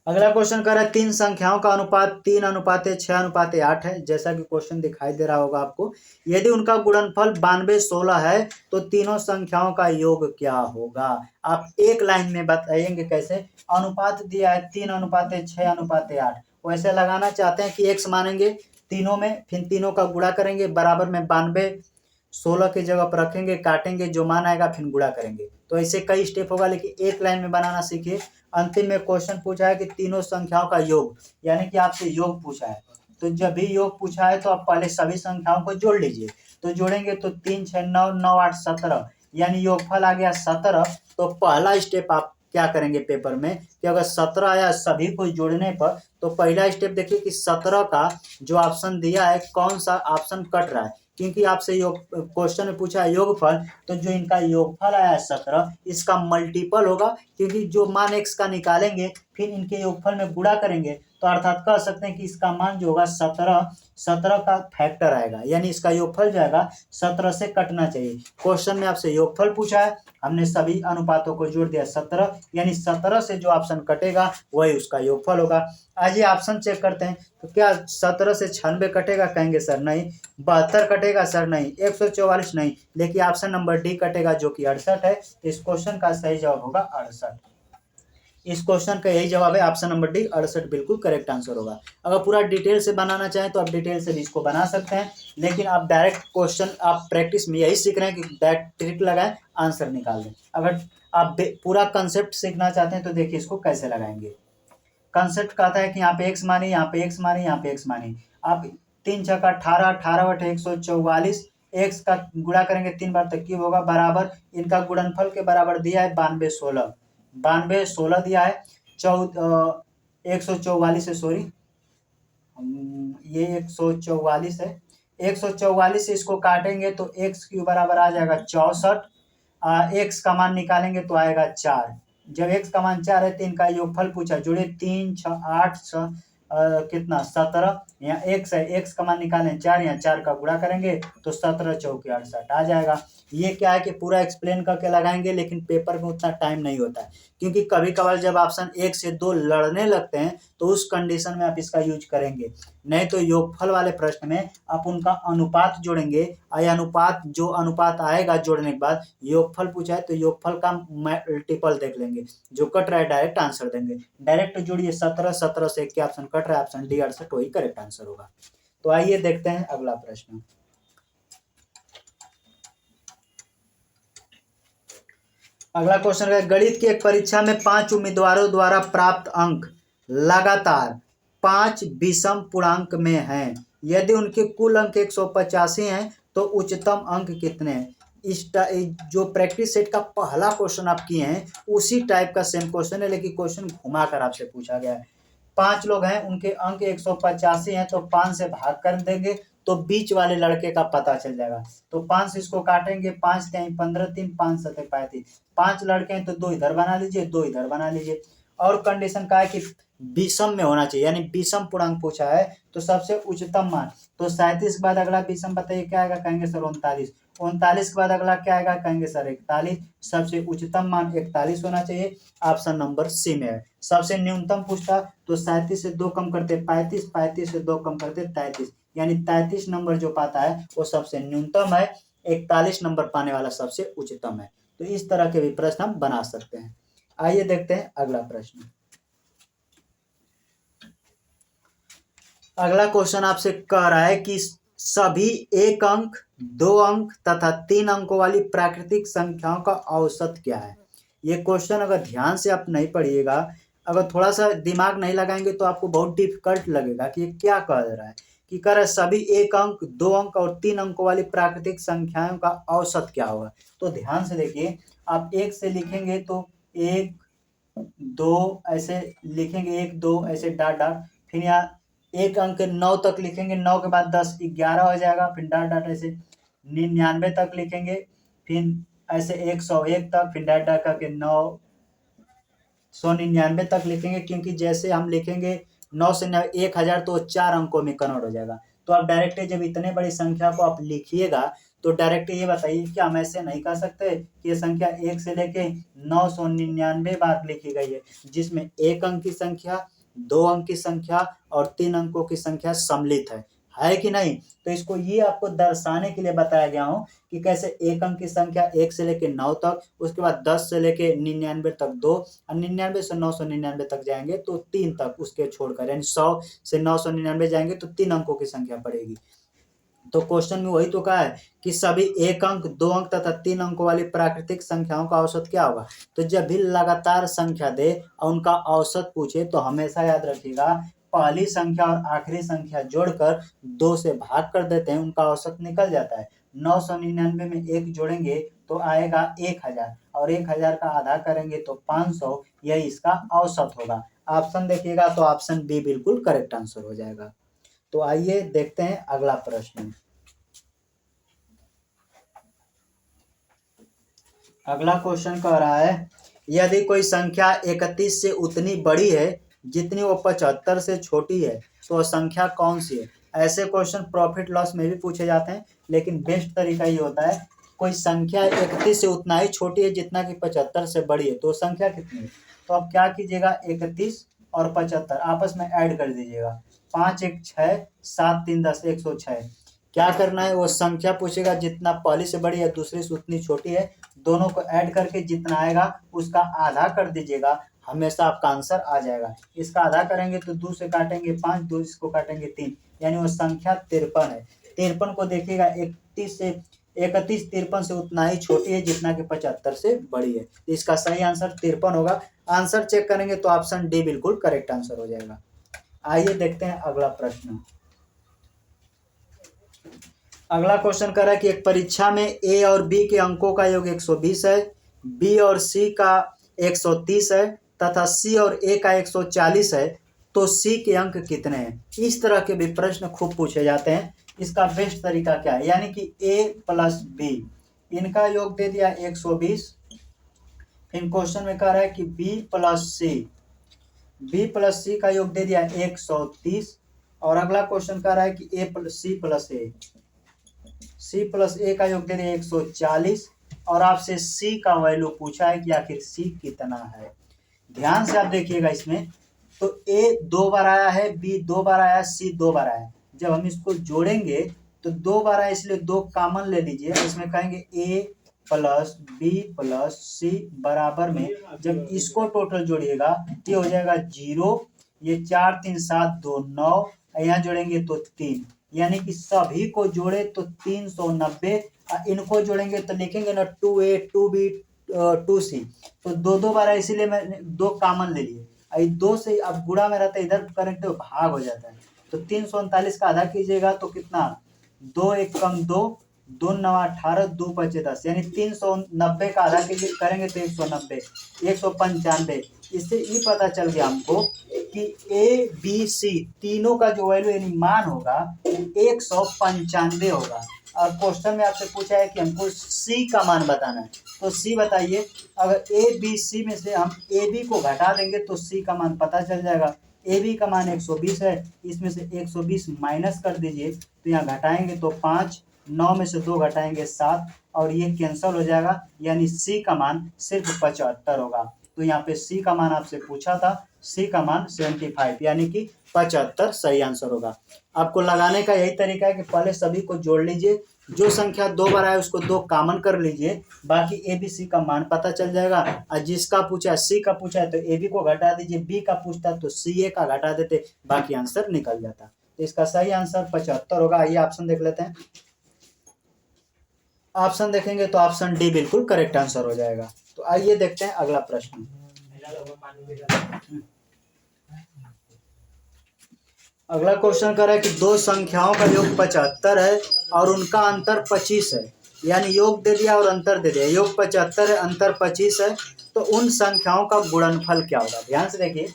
अगला क्वेश्चन कर रहा है तीन संख्याओं का अनुपात 3:6:8 है, जैसा कि क्वेश्चन दिखाई दे रहा होगा आपको। यदि उनका गुणनफल 92:16 है तो तीनों संख्याओं का योग क्या होगा। आप एक लाइन में बताएंगे कैसे। अनुपात दिया है 3:6:8, वैसे लगाना चाहते हैं कि एक्स मानेंगे तीनों में, फिर तीनों का गुणा करेंगे, बराबर में 92:16 की जगह पर रखेंगे, काटेंगे, जो मान आएगा फिर गुणा करेंगे। तो ऐसे कई स्टेप होगा, लेकिन एक लाइन में बनाना सीखिए। अंतिम में क्वेश्चन पूछा है कि तीनों संख्याओं का योग, यानी कि आपसे योग पूछा है, तो जब भी योग पूछा है तो आप पहले सभी संख्याओं को जोड़ लीजिए। तो जोड़ेंगे तो 3 6 9 9 8 17, यानी योगफल आ गया 17। तो पहला स्टेप आप क्या करेंगे पेपर में कि अगर 17 आया सभी को जोड़ने पर, तो पहला स्टेप देखिए कि 17 का जो ऑप्शन दिया है कौन सा ऑप्शन कट रहा है। क्योंकि आपसे योग क्वेश्चन में पूछा है योगफल, तो जो इनका योगफल आया है 17, इसका मल्टीपल होगा, क्योंकि जो मान x का निकालेंगे फिर इनके योगफल में गुणा करेंगे, तो अर्थात कह सकते हैं कि इसका मान जो होगा 17 का फैक्टर आएगा, यानी इसका योगफल जो आएगा 17 से कटना चाहिए। क्वेश्चन में आपसे योगफल पूछा है, हमने सभी अनुपातों को जोड़ दिया 17, यानी 17 से जो ऑप्शन कटेगा वही उसका योगफल होगा। आइए ऑप्शन चेक करते हैं, तो क्या 17 से 96 कटेगा, कहेंगे सर नहीं। 72 कटेगा सर नहीं। 144 नहीं, लेकिन ऑप्शन नंबर डी कटेगा जो कि 68 है। इस क्वेश्चन का सही जवाब होगा 68। इस क्वेश्चन का यही जवाब है, ऑप्शन नंबर डी 68 बिल्कुल करेक्ट आंसर होगा। अगर पूरा डिटेल से बनाना चाहें तो आप डिटेल से भी इसको बना सकते हैं, लेकिन आप डायरेक्ट क्वेश्चन आप प्रैक्टिस में यही सीख रहे हैं कि डायरेक्ट ट्रिक लगाएं, आंसर निकाल दें। अगर आप पूरा कंसेप्ट सीखना चाहते हैं तो देखिए इसको कैसे लगाएंगे। कंसेप्ट कहता है कि यहाँ पे x मानिए, यहाँ पे x मानिए, यहाँ पे x मानिए। आप 3 छक्का 18, 18 बटे 144, x का गुणा करेंगे 3 बार तक क्यूब होगा, बराबर इनका गुणनफल के बराबर दिया है 92 16, 92 16 दिया है। 144 है, सॉरी ये 144 है। 144 से इसको काटेंगे तो x क्यूब बराबर आ जाएगा 64, x का मान निकालेंगे तो आएगा 4। जब x का मान 4 है तो इनका योगफल पूछा, जुड़े 3 6 8 6 कितना 17, यहाँ x है, x का मान निकालें 4, यहाँ 4 का गुणा करेंगे तो 17 चौके 68 आ जाएगा। ये क्या है कि पूरा एक्सप्लेन करके लगाएंगे, लेकिन पेपर में उतना टाइम नहीं होता है, क्योंकि कभी कभार जब ऑप्शन 1 से 2 लड़ने लगते हैं तो उस कंडीशन में आप इसका यूज करेंगे। नहीं तो योगफल वाले प्रश्न में आप उनका अनुपात जोड़ेंगे, अनुपात जो अनुपात आएगा जोड़ने के बाद, योगफल पूछा है तो योगफल का मल्टीपल देख लेंगे, जो कट रहा है डायरेक्ट आंसर देंगे। डायरेक्ट जोड़िए 17, 17 से क्या ऑप्शन कट रहा है, ऑप्शन डी 68 वही करेक्ट आंसर होगा। तो आइए देखते हैं अगला प्रश्न। अगला क्वेश्चन है, गणित की एक परीक्षा में 5 उम्मीदवारों द्वारा प्राप्त अंक लगातार 5 विषम पूर्णांक में हैं। यदि उनके कुल अंक 185 हैं तो उच्चतम अंक कितने हैं। इस जो प्रैक्टिस सेट का पहला क्वेश्चन आप किए हैं उसी टाइप का सेम क्वेश्चन है, लेकिन क्वेश्चन घुमाकर आपसे पूछा गया है। 5 लोग हैं, उनके अंक 185 हैं, तो 5 से भाग कर देंगे तो बीच वाले लड़के का पता चल जाएगा। तो 5 से इसको काटेंगे, 5 3 15, 3 5 7 35। 5 लड़के हैं तो 2 इधर बना लीजिए, 2 इधर बना लीजिए। और कंडीशन का है कि विषम में होना चाहिए, यानी विषम पूर्णांक पूछा है तो सबसे उच्चतम मान। तो 37 के बाद अगला विषम बताइए क्या आएगा, कहेंगे सर 39। 39 के बाद अगला क्या आएगा, कहेंगे सर 41। सबसे उच्चतम मान 41 होना चाहिए, ऑप्शन नंबर सी में है। सबसे न्यूनतम पूछता तो 37 से 2 कम करते 35, 35 से 2 कम करते 33, यानी 33 नंबर जो पाता है वो सबसे न्यूनतम है, 41 नंबर पाने वाला सबसे उच्चतम है। तो इस तरह के भी प्रश्न हम बना सकते हैं। आइए देखते हैं अगला प्रश्न। अगला क्वेश्चन आपसे कह रहा है कि सभी 1 अंक 2 अंक तथा 3 अंकों वाली प्राकृतिक संख्याओं का औसत क्या है। ये क्वेश्चन अगर ध्यान से आप नहीं पढ़िएगा, अगर थोड़ा सा दिमाग नहीं लगाएंगे तो आपको बहुत डिफिकल्ट लगेगा कि ये क्या कह रहा है। कि कह रहा है सभी 1 अंक 2 अंक और 3 अंकों वाली प्राकृतिक संख्याओं का औसत क्या होगा। तो ध्यान से देखिए, आप 1 से लिखेंगे तो 1 2 ऐसे लिखेंगे, 1 2 ऐसे डॉट डॉट, फिर यहाँ 1 अंक 9 तक लिखेंगे, 9 के बाद 10 11 हो जाएगा, फिर डॉट डॉट ऐसे 99 तक लिखेंगे, फिर ऐसे 101 तक, फिर डॉट डॉट करके 999 तक लिखेंगे। क्योंकि जैसे हम लिखेंगे 9 से 1000 तो 4 अंकों में कन्वर्ट हो जाएगा। तो आप डायरेक्ट जब इतने बड़ी संख्या को आप लिखिएगा तो डायरेक्ट ये बताइए कि हम ऐसे नहीं कर सकते कि ये संख्या 1 से लेके 999 बार लिखी गई है, जिसमें 1 अंक की संख्या, 2 अंक की संख्या और 3 अंकों की संख्या सम्मिलित है कि नहीं। तो इसको ये आपको दर्शाने के लिए बताया गया हूँ कि कैसे 1 अंक की संख्या 1 से लेके 9 तक, उसके बाद 10 से लेके 99 तक 2, और 99 से 999 तक जाएंगे तो 3 तक उसके छोड़कर, यानी 100 से 999 जाएंगे तो 3 अंकों की संख्या पड़ेगी। तो क्वेश्चन में वही तो कहा है कि सभी 1 अंक 2 अंक तथा 3 अंकों वाली प्राकृतिक संख्याओं का औसत क्या होगा। तो जब भी लगातार संख्या दे और उनका औसत पूछे तो हमेशा याद रखिएगा, पहली संख्या और आखिरी संख्या जोड़कर 2 से भाग कर देते हैं, उनका औसत निकल जाता है। 999 में 1 जोड़ेंगे तो आएगा 1000, और 1000 का आधा करेंगे तो 500, यही इसका औसत होगा। ऑप्शन देखिएगा तो ऑप्शन बी बिल्कुल करेक्ट आंसर हो जाएगा। तो आइए देखते हैं अगला प्रश्न। अगला क्वेश्चन कह रहा है यदि कोई संख्या 31 से उतनी बड़ी है जितनी वो 75 से छोटी है तो वह संख्या कौन सी है। ऐसे क्वेश्चन प्रॉफिट लॉस में भी पूछे जाते हैं, लेकिन बेस्ट तरीका ये होता है कोई संख्या 31 से उतना ही छोटी है जितना कि 75 से बड़ी है, तो संख्या कितनी है। तो आप क्या कीजिएगा, 31 और 75 आपस में ऐड कर दीजिएगा। 5 1 6, 7 3 10, 106। क्या करना है, वो संख्या पूछेगा जितना पहली से बड़ी है दूसरी से उतनी छोटी है, दोनों को ऐड करके जितना आएगा उसका आधा कर दीजिएगा, हमेशा आपका आंसर आ जाएगा। इसका आधा करेंगे तो 2 से काटेंगे 5, 2 इसको काटेंगे 3, यानी वो संख्या 53 है। 53 को देखिएगा 31 से 53 से उतना ही छोटी है जितना कि 75 से बड़ी है। तो इसका सही आंसर 53 होगा। आंसर चेक करेंगे तो ऑप्शन डी बिल्कुल करेक्ट आंसर हो जाएगा। आइए देखते हैं अगला प्रश्न। अगला क्वेश्चन कर रहा है कि एक परीक्षा में ए और बी के अंकों का योग 120 है, बी और सी का 130 है तथा सी और ए का 140 है, तो सी के अंक कितने हैं। इस तरह के भी प्रश्न खूब पूछे जाते हैं। इसका बेस्ट तरीका क्या है, यानी कि ए प्लस बी इनका योग दे दिया 120। इन क्वेश्चन में कह रहा है कि बी प्लस सी का योग दे दिया 130। और अगला क्वेश्चन कह रहा है कि सी प्लस ए का योग दे दिया 140 और आपसे सी का वैल्यू पूछा है कि आखिर सी कितना है। ध्यान से आप देखिएगा, इसमें तो ए 2 बार आया है, बी 2 बार आया है, सी 2 बार आया है। जब हम इसको जोड़ेंगे तो 2 बार आया इसलिए 2 कॉमन ले लीजिए। इसमें कहेंगे ए प्लस बी प्लस सी बराबर में जब इसको टोटल जोड़िएगा ये हो जाएगा 0, ये 4 3 7 2 9, यहाँ जोड़ेंगे तो 3, यानी कि सभी को जोड़े तो 390। इनको जोड़ेंगे तो लिखेंगे ना 2a 2b 2c, तो 2 बार है इसीलिए मैंने 2 कॉमन ले लिए। 2 से अब गुणा में रहता है, इधर करेंगे तो भाग हो जाता है। तो 339 का आधा कीजिएगा तो कितना, 2 1 कम 2, 2 9 18, 2 5 10, यानी 390 का आधा करेंगे तो 190, 195। इससे ये पता चल गया हमको कि ए बी सी तीनों का जो वैल्यू यानी मान होगा 195 होगा। और क्वेश्चन में आपसे पूछा है कि हमको सी का मान बताना है, तो सी बताइए। अगर ए बी सी में से हम ए बी को घटा देंगे तो सी का मान पता चल जाएगा। ए बी का मान 120 है, इसमें से 120 माइनस कर दीजिए तो यहाँ घटाएंगे तो 5, 9 में से 2 घटाएंगे 7 और ये कैंसिल हो जाएगा, यानी सी का मान सिर्फ 75 होगा। तो यहाँ पे सी का मान आपसे पूछा था, सी का मान 75 यानी कि 75 सही आंसर होगा। आपको लगाने का यही तरीका है कि पहले सभी को जोड़ लीजिए, जो संख्या 2 बार आए उसको 2 कॉमन कर लीजिए, बाकी ए बी सी का मान पता चल जाएगा। और जिसका पूछा है सी का पूछा है तो ए बी को घटा दीजिए, बी का पूछता तो सी ए का घटा देते, बाकी आंसर निकल जाता। तो इसका सही आंसर 75 होगा। आइए ऑप्शन देख लेते हैं। ऑप्शन देखेंगे तो ऑप्शन डी बिल्कुल करेक्ट आंसर हो जाएगा। तो आइए देखते हैं अगला प्रश्न। अगला क्वेश्चन कर रहा है कि दो संख्याओं का योग 75 है और उनका अंतर 25 है, यानी योग दे दिया और अंतर दे दिया। योग 75 है, अंतर 25 है, तो उन संख्याओं का गुणनफल क्या होगा। ध्यान से देखिए,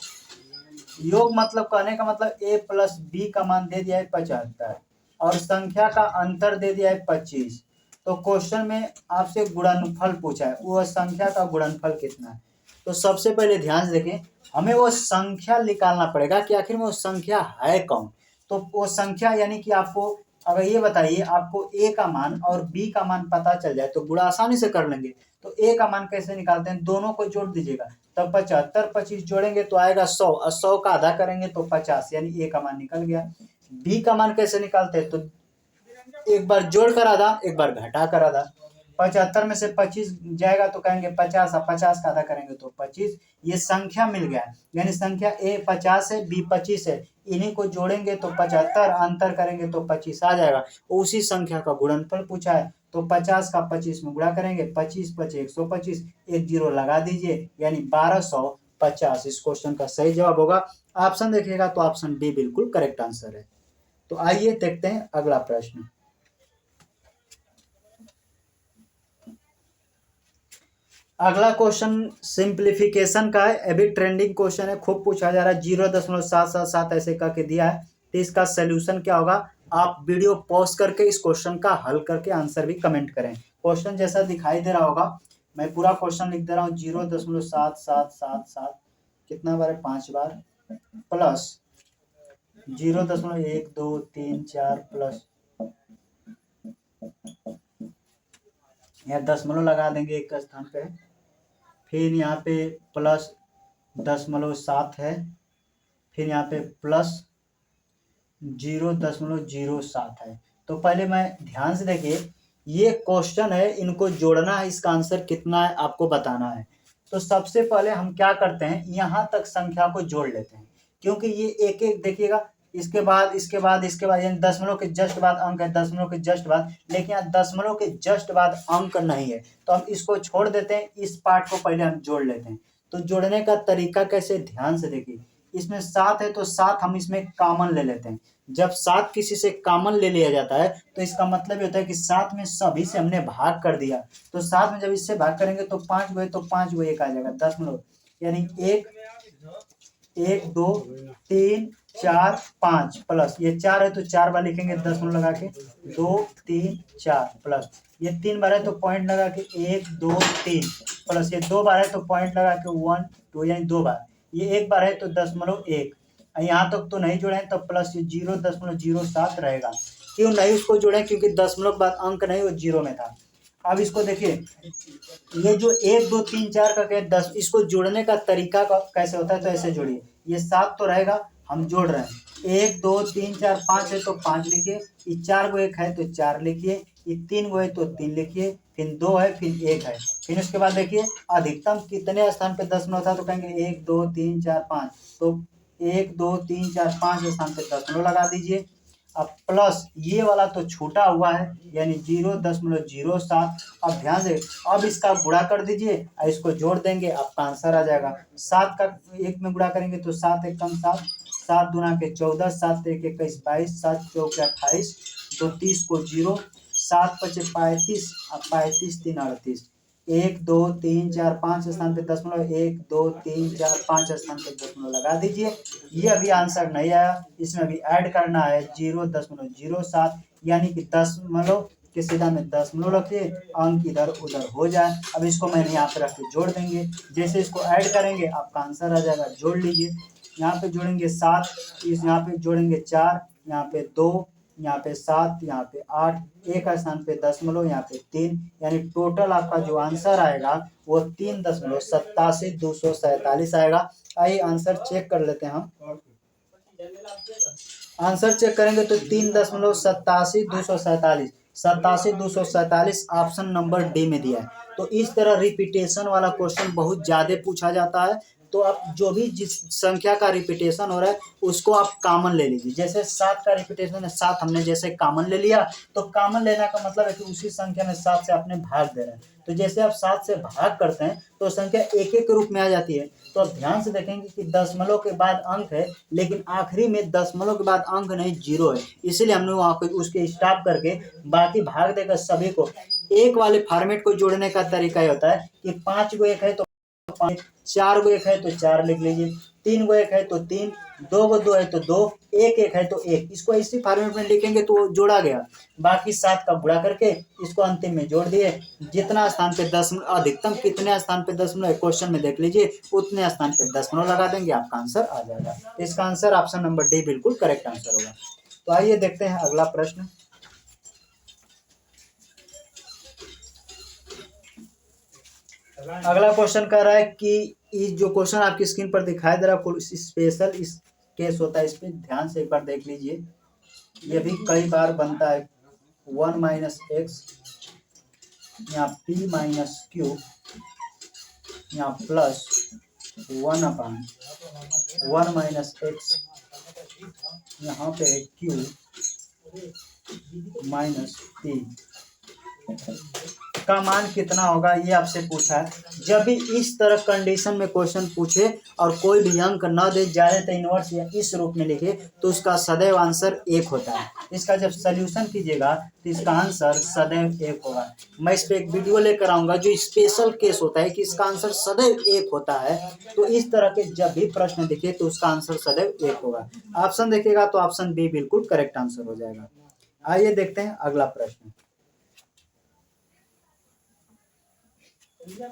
योग मतलब कहने का मतलब ए प्लस बी का मान दे दिया है 75 और संख्या का अंतर दे दिया है 25। तो क्वेश्चन में आपसे गुणनफल पूछा है, वो संख्या का गुणनफल कितना है। तो सबसे पहले ध्यान से देखें, हमें वो संख्या निकालना पड़ेगा कि आखिर में वो संख्या है कौन। तो वो संख्या यानी कि आपको अगर ये बताइए आपको ए का मान और बी का मान पता चल जाए तो गुणा आसानी से कर लेंगे। तो ए का मान कैसे निकालते हैं, दोनों को जोड़ दीजिएगा, तब 75 25 जोड़ेंगे तो आएगा 100 और 100 का आधा करेंगे तो 50, यानी ए का मान निकल गया। बी का मान कैसे निकालते हैं, तो एक बार जोड़ कर आधा, एक बार घटा कर आधा। 75 में से 25 जाएगा तो कहेंगे 50 और 50 का आधा करेंगे तो 25। ये संख्या मिल गया, यानी संख्या ए 50 है, बी 25 है, इन्हीं को जोड़ेंगे तो 75, अंतर करेंगे तो 25 आ जाएगा। उसी संख्या का गुणनफल पूछा है, तो 50 का 25 में गुणा करेंगे, 25 25 125, एक जीरो लगा दीजिए, यानी 1250 इस क्वेश्चन का सही जवाब होगा। ऑप्शन देखिएगा तो ऑप्शन डी बिल्कुल करेक्ट आंसर है। तो आइए देखते हैं अगला प्रश्न। अगला क्वेश्चन सिंप्लीफिकेशन का है, अभी ट्रेंडिंग क्वेश्चन है, खूब पूछा जा रहा है, 0.777 ऐसे करके दिया है। तो इसका सोल्यूशन क्या होगा, आप वीडियो पॉज करके इस क्वेश्चन का हल करके आंसर भी कमेंट करें। क्वेश्चन जैसा दिखाई दे रहा होगा, मैं पूरा क्वेश्चन लिख दे रहा हूँ, 0.7777 कितना बार है, 5 बार, प्लस 0.1234 प्लस, यहाँ दशमलव लगा देंगे एक स्थान पे, फिर यहाँ पे प्लस 0.7 है, फिर यहाँ पे प्लस 0.07 है। तो पहले मैं ध्यान से देखिए, ये क्वेश्चन है, इनको जोड़ना है, इसका आंसर कितना है आपको बताना है। तो सबसे पहले हम क्या करते हैं, यहाँ तक संख्या को जोड़ लेते हैं, क्योंकि ये एक एक देखिएगा, इसके बाद इसके बाद इसके बाद, यानी दशमलव के जस्ट बाद अंक है, दशमलव के जस्ट बाद, लेकिन यहाँ दशमलव के जस्ट बाद अंक नहीं है, तो हम इसको छोड़ देते हैं, इस पार्ट को पहले हम जोड़ लेते हैं। तो जोड़ने का तरीका कैसे, ध्यान से देखिए, इसमें 7 है तो 7 हम इसमें कॉमन ले लेते हैं। जब 7 किसी से कॉमन ले लिया जाता है तो इसका मतलब ये होता है कि 7 में सभी से हमने भाग कर दिया। तो 7 में जब इससे भाग करेंगे तो 5 गए तो 5 गो एक आ जाएगा, दशमलव, यानी 1 1 2 3 4 5 प्लस, ये 4 है तो 4 बार लिखेंगे दशमलव लगा के, 2 3 4 प्लस, ये 3 बार है तो पॉइंट लगा के 1 2 3 प्लस, ये 2 बार है तो पॉइंट लगा के 1 2, यानी 2 बार, ये 1 बार है तो दशमलव 1, यहाँ तक तो नहीं जुड़े तो प्लस 0.07 रहेगा। क्यों नहीं उसको जोड़े, क्योंकि दशमलव के बाद अंक नहीं, वो 0 में था। अब इसको देखिए, ये जो 1 2 3 4 का क्या 10, इसको जोड़ने का तरीका कैसे होता है, तो ऐसे जोड़िए, ये 7 तो रहेगा, हम जोड़ रहे हैं, 1 2 3 4 5 है तो 5 लिखिए, ये 4 गो एक है तो 4 लिखिए, ये 3 गो है तो 3 लिखिए, फिर 2 है, फिर 1 है, फिर उसके बाद देखिए अधिकतम कितने स्थान पे दशमलव था, तो कहेंगे 1 2 3 4 5, तो 1 2 3 4 5 स्थान पे दशमलव लगा दीजिए। अब प्लस ये वाला तो छूटा हुआ है, यानी 0.07। अब ध्यान से, अब इसका गुणा कर दीजिए और इसको जोड़ देंगे, आपका आंसर आ जाएगा। 7 का 1 में गुणा करेंगे तो 7 एक कम 7, 7 दूना के 14, 7 एक 21 22, 7 चौके 28, तो 30 को 0, 7 पचे 35, अब 35 3 38, 1 2 3 4 5 स्थान पे दशमलव, 1 2 3 4 5 स्थान पे दशमलव लगा दीजिए। ये अभी आंसर नहीं आया, इसमें अभी ऐड करना है 0.07, यानी कि दशमलव के सीधा में दशमलव रखिए, अंक इधर उधर हो जाए। अब इसको मैंने यहाँ पे रख के जोड़ देंगे, जैसे इसको ऐड करेंगे आपका आंसर आ जाएगा। जोड़ लीजिए, यहाँ पे जोड़ेंगे 7, इस यहाँ पे जोड़ेंगे 4, यहाँ पे 2, यहाँ पे 7, यहाँ पे 8, एक स्थान पे दशमलव, यहाँ पे 3, यानी टोटल आपका जो आंसर आएगा वो 3.87 आएगा। आइए आंसर चेक कर लेते हैं हम। आंसर चेक करेंगे तो 3.87 247 ऑप्शन नंबर डी में दिया है। तो इस तरह रिपीटेशन वाला क्वेश्चन बहुत ज्यादा पूछा जाता है। तो आप जो भी जिस संख्या का रिपीटेशन हो रहा है उसको आप कॉमन ले लीजिए। जैसे 7 का रिपीटेशन है, 7 हमने जैसे कॉमन ले लिया, तो कॉमन लेने का मतलब है कि उसी संख्या में 7 से आपने भाग दे रहे हैं। तो जैसे आप 7 से भाग करते हैं तो संख्या एक एक रूप में आ जाती है। तो आप ध्यान से देखेंगे कि दशमलव के बाद अंक है, लेकिन आखिरी में दशमलव के बाद अंक नहीं, 0 है, इसीलिए हमने वहां पे उसके स्टॉप करके बाकी भाग देकर सभी को एक वाले फॉर्मेट को जोड़ने का तरीका ये होता है कि 5 गो एक है तो 5, 4 गो एक है तो 4 लिख लीजिए, 3 गो एक है तो 3, 2 गो 2 है तो 2, 1 एक है तो 1। इसको इसी फॉर्मेट में लिखेंगे तो जोड़ा गया। बाकी 7 का गुणा करके इसको अंतिम में जोड़ दिए। जितना स्थान पे दशमलव, अधिकतम कितने स्थान पे दशमलव क्वेश्चन में देख लीजिए, उतने स्थान पे दशमलव लगा देंगे, आपका आंसर आ जाएगा। इसका आंसर ऑप्शन नंबर डी बिल्कुल करेक्ट आंसर होगा। तो आइए देखते हैं अगला प्रश्न। अगला क्वेश्चन कह रहा है कि जो क्वेश्चन आपकी स्क्रीन पर दिखाई दे रहा है कोई स्पेशल इस केस होता है, इस पे ध्यान से एक बार देख लीजिए। ये भी कई बार बनता है। 1 माइनस एक्स, यहाँ p माइनस क्यू, यहाँ प्लस 1 माइनस एक्स, यहाँ पे है क्यू माइनस p का मान कितना होगा, ये आपसे पूछा है। जब भी इस तरह कंडीशन में क्वेश्चन पूछे और कोई भी अंक न दे, ज्यादातर इनवर्स या इस रूप में लिखे, तो उसका सदैव आंसर 1 होता है। इसका जब सॉल्यूशन कीजिएगा तो इसका आंसर सदैव 1 होगा। मैं इस पे एक वीडियो लेकर आऊंगा जो स्पेशल केस होता है कि इसका आंसर सदैव 1 होता है। तो इस तरह के जब भी प्रश्न दिखे तो उसका आंसर सदैव 1 होगा। ऑप्शन देखिएगा तो ऑप्शन बी बिल्कुल करेक्ट आंसर हो जाएगा। आइए देखते हैं अगला प्रश्न।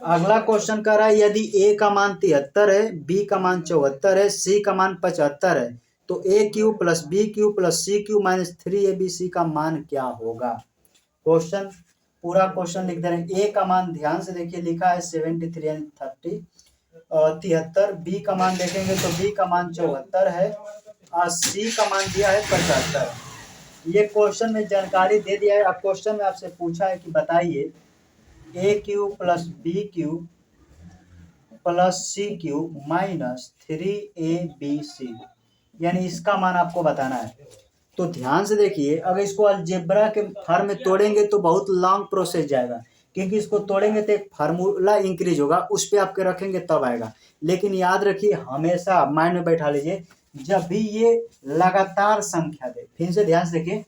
अगला क्वेश्चन कर रहा है यदि ए का मान 73 है, बी का मान 74 है, सी का मान 75 है, तो A cube plus B cube plus C cube minus 3abc का मान क्या होगा। क्वेश्चन पूरा क्वेश्चन लिख दे रहे हैं। ए का मान ध्यान से देखिए लिखा है 73 यानी 73। बी का मान देखेंगे तो बी का मान 74 है और सी का मान दिया है 75। ये क्वेश्चन में जानकारी दे दिया है। अब क्वेश्चन में आपसे पूछा है कि बताइए A cube plus B cube plus C cube minus 3abc, यानी इसका मान आपको बताना है। तो ध्यान से देखिए, अगर इसको अलजेब्रा के फॉर्म में तोड़ेंगे तो बहुत लॉन्ग प्रोसेस जाएगा, क्योंकि इसको तोड़ेंगे तो एक फार्मूला इंक्रीज होगा, उस पर आपके रखेंगे तब आएगा। लेकिन याद रखिए, हमेशा माइंड में बैठा लीजिए, जब भी ये लगातार संख्या दे, फिर से ध्यान से देखिए,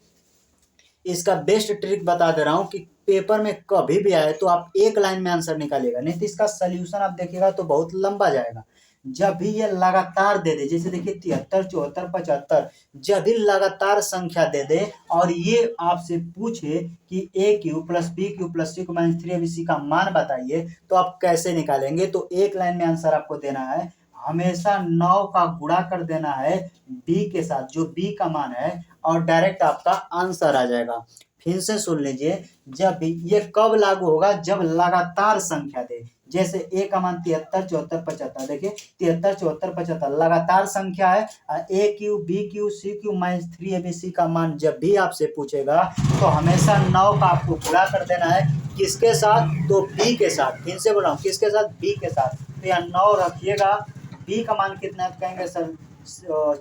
इसका बेस्ट ट्रिक बता दे रहा हूं कि पेपर में कभी भी आए तो आप एक लाइन में आंसर निकालिएगा, नहीं तो इसका सोल्यूशन आप देखिएगा तो बहुत लंबा जाएगा। जब भी ये लगातार दे दे, जैसे देखिए 73, 74, 75, जब भी लगातार संख्या दे दे और ये आपसे पूछे कि A cube plus B cube plus C cube minus 3abc का मान बताइए, तो आप कैसे निकालेंगे। तो एक लाइन में आंसर आपको देना है, हमेशा 9 का गुणा कर देना है बी के साथ, जो बी का मान है, और डायरेक्ट आपका आंसर आ जाएगा। फिर से सुन लीजिए, जब भी ये कब लागू होगा, जब लगातार संख्या दे। जैसे ए का मान 73, 74, 75, देखिए 73, 74, 75 लगातार संख्या है। A cube B cube C cube minus 3abc का मान जब भी आपसे पूछेगा तो हमेशा 9 का आपको गुणा कर देना है, किसके साथ, तो बी के साथ। फिर से बोल रहा हूँ, किसके साथ, बी के साथ। तो यहाँ 9 रखिएगा, बी का मान कितना है, तो कहेंगे सर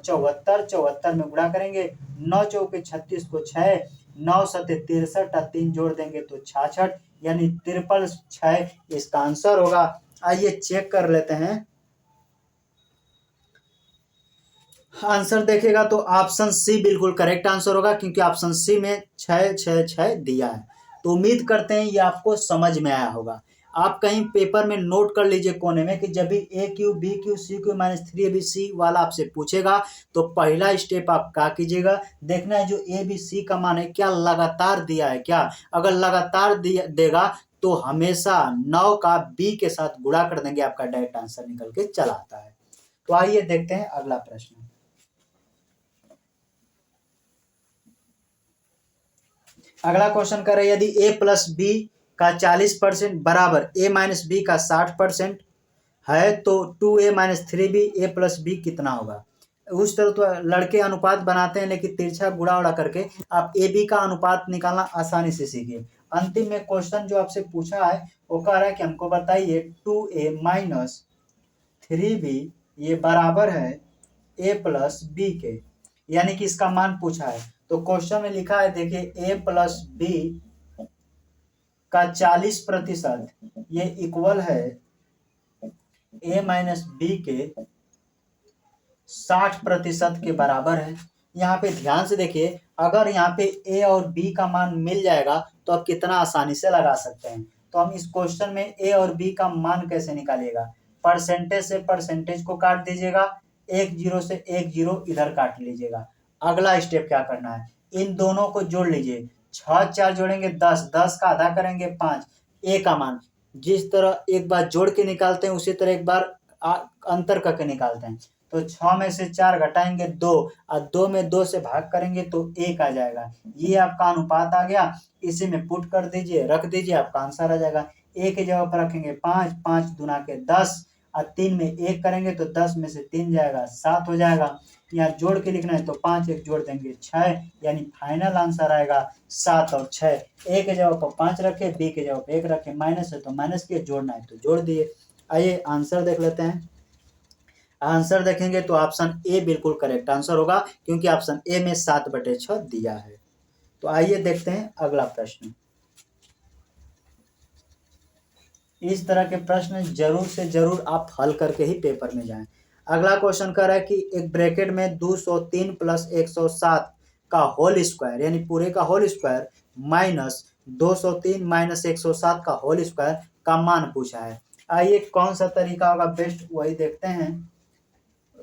74, 74 में गुणा करेंगे, 9 चौके 36 को 6, 9 सते 63 और 3 जोड़ देंगे तो 66, यानी 666 इसका आंसर होगा। आइए चेक कर लेते हैं। आंसर देखेगा तो ऑप्शन सी बिल्कुल करेक्ट आंसर होगा, क्योंकि ऑप्शन सी में 666 दिया है। तो उम्मीद करते हैं ये आपको समझ में आया होगा। आप कहीं पेपर में नोट कर लीजिए कोने में कि जब भी A cube B cube C cube minus 3abc वाला आपसे पूछेगा तो पहला स्टेप आप क्या कीजिएगा, देखना है जो ए बी सी का मान है क्या लगातार दिया है क्या। अगर लगातार देगा तो हमेशा 9 का बी के साथ गुणा कर देंगे, आपका डायरेक्ट आंसर निकल के चला आता है। तो आइए देखते हैं अगला प्रश्न। अगला क्वेश्चन कर रहे हैं, यदि a प्लस बी का 40% बराबर a माइनस बी का 60% है तो 2a minus 3b a plus B कितना होगा। उस तरह तो लड़के अनुपात बनाते हैं, लेकिन तिरछा गुणा उड़ा करके आप ए बी का अनुपात निकालना आसानी से सीखिए। अंतिम में क्वेश्चन जो आपसे पूछा है वो कह रहा है कि हमको बताइए 2a माइनस 3b ये बराबर है a प्लस बी के, यानी कि इसका मान पूछा है। तो क्वेश्चन में लिखा है, देखिए a प्लस बी का 40% ये इक्वल है a माइनस बी के 60% के बराबर है। यहाँ पे ध्यान से देखिए, अगर यहाँ पे a और b का मान मिल जाएगा तो आप कितना आसानी से लगा सकते हैं। तो हम इस क्वेश्चन में a और b का मान कैसे निकालिएगा, परसेंटेज से परसेंटेज को काट दीजिएगा, एक जीरो से एक जीरो इधर काट लीजिएगा। अगला स्टेप क्या करना है, इन दोनों को जोड़ लीजिए, 6 4 जोड़ेंगे 10, 10 का आधा करेंगे 5, a का मान जिस तरह एक बार जोड़ के निकालते हैं उसी तरह एक बार अंतर करके निकालते हैं। तो 6 में से 4 घटाएंगे 2 और 2 में 2 से भाग करेंगे तो 1 आ जाएगा। ये आपका अनुपात आ गया, इसी में पुट कर दीजिए, रख दीजिए, आपका आंसर आ जाएगा। a की जगह पर रखेंगे 5, 5 दूना के 10 और 3 में 1 करेंगे तो 10 में से 3 जाएगा 7 हो जाएगा। यहाँ जोड़ के लिखना है तो 5 1 जोड़ देंगे 6, यानी फाइनल आंसर आएगा 7 और 6। a के जगह पर 5 रखे, b के जगह पर 1 रखे, माइनस है तो माइनस किए, जोड़ना है तो जोड़ दिए। आइए आंसर देख लेते हैं। आंसर देखेंगे तो ऑप्शन ए बिल्कुल करेक्ट आंसर होगा, क्योंकि ऑप्शन ए में 7/6 दिया है। तो आइए देखते हैं अगला प्रश्न। इस तरह के प्रश्न जरूर से जरूर आप हल करके ही पेपर में जाएं। अगला क्वेश्चन कर रहा है कि एक ब्रैकेट में 203 प्लस 107 का होल स्क्वायर, यानी पूरे का होल स्क्वायर माइनस 203 माइनस 107 का होल स्क्वायर का मान पूछा है। आइए कौन सा तरीका होगा बेस्ट, वही देखते हैं।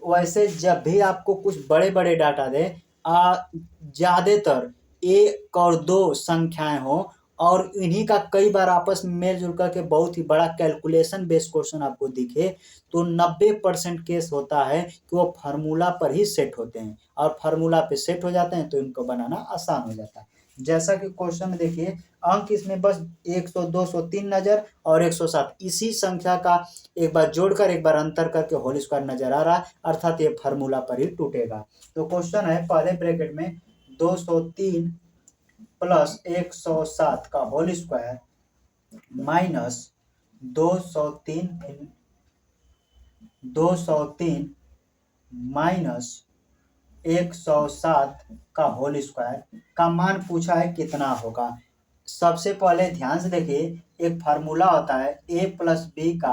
वैसे जब भी आपको कुछ बड़े बड़े डाटा दे, ज़्यादातर 1 और 2 संख्याएं हो और इन्हीं का कई बार आपस में मेल जुल करके बहुत ही बड़ा कैलकुलेशन बेस्ड क्वेश्चन आपको दिखे, तो 90% केस होता है कि वो फार्मूला पर ही सेट होते हैं, और फार्मूला पे सेट हो जाते हैं तो इनको बनाना आसान हो जाता है। जैसा कि क्वेश्चन में देखिए, अंक इसमें बस 100, 200, 3 नज़र और 107 इसी संख्या का एक बार जोड़कर एक बार अंतर करके होल स्क्वायर नजर आ रहा है, अर्थात ये फार्मूला पर ही टूटेगा। तो क्वेश्चन है, पहले ब्रैकेट में 203 प्लस 107 का होल स्क्वायर माइनस 203 माइनस 107 का होल स्क्वायर का मान पूछा है कितना होगा। सबसे पहले ध्यान से देखिए, एक फार्मूला होता है a प्लस बी का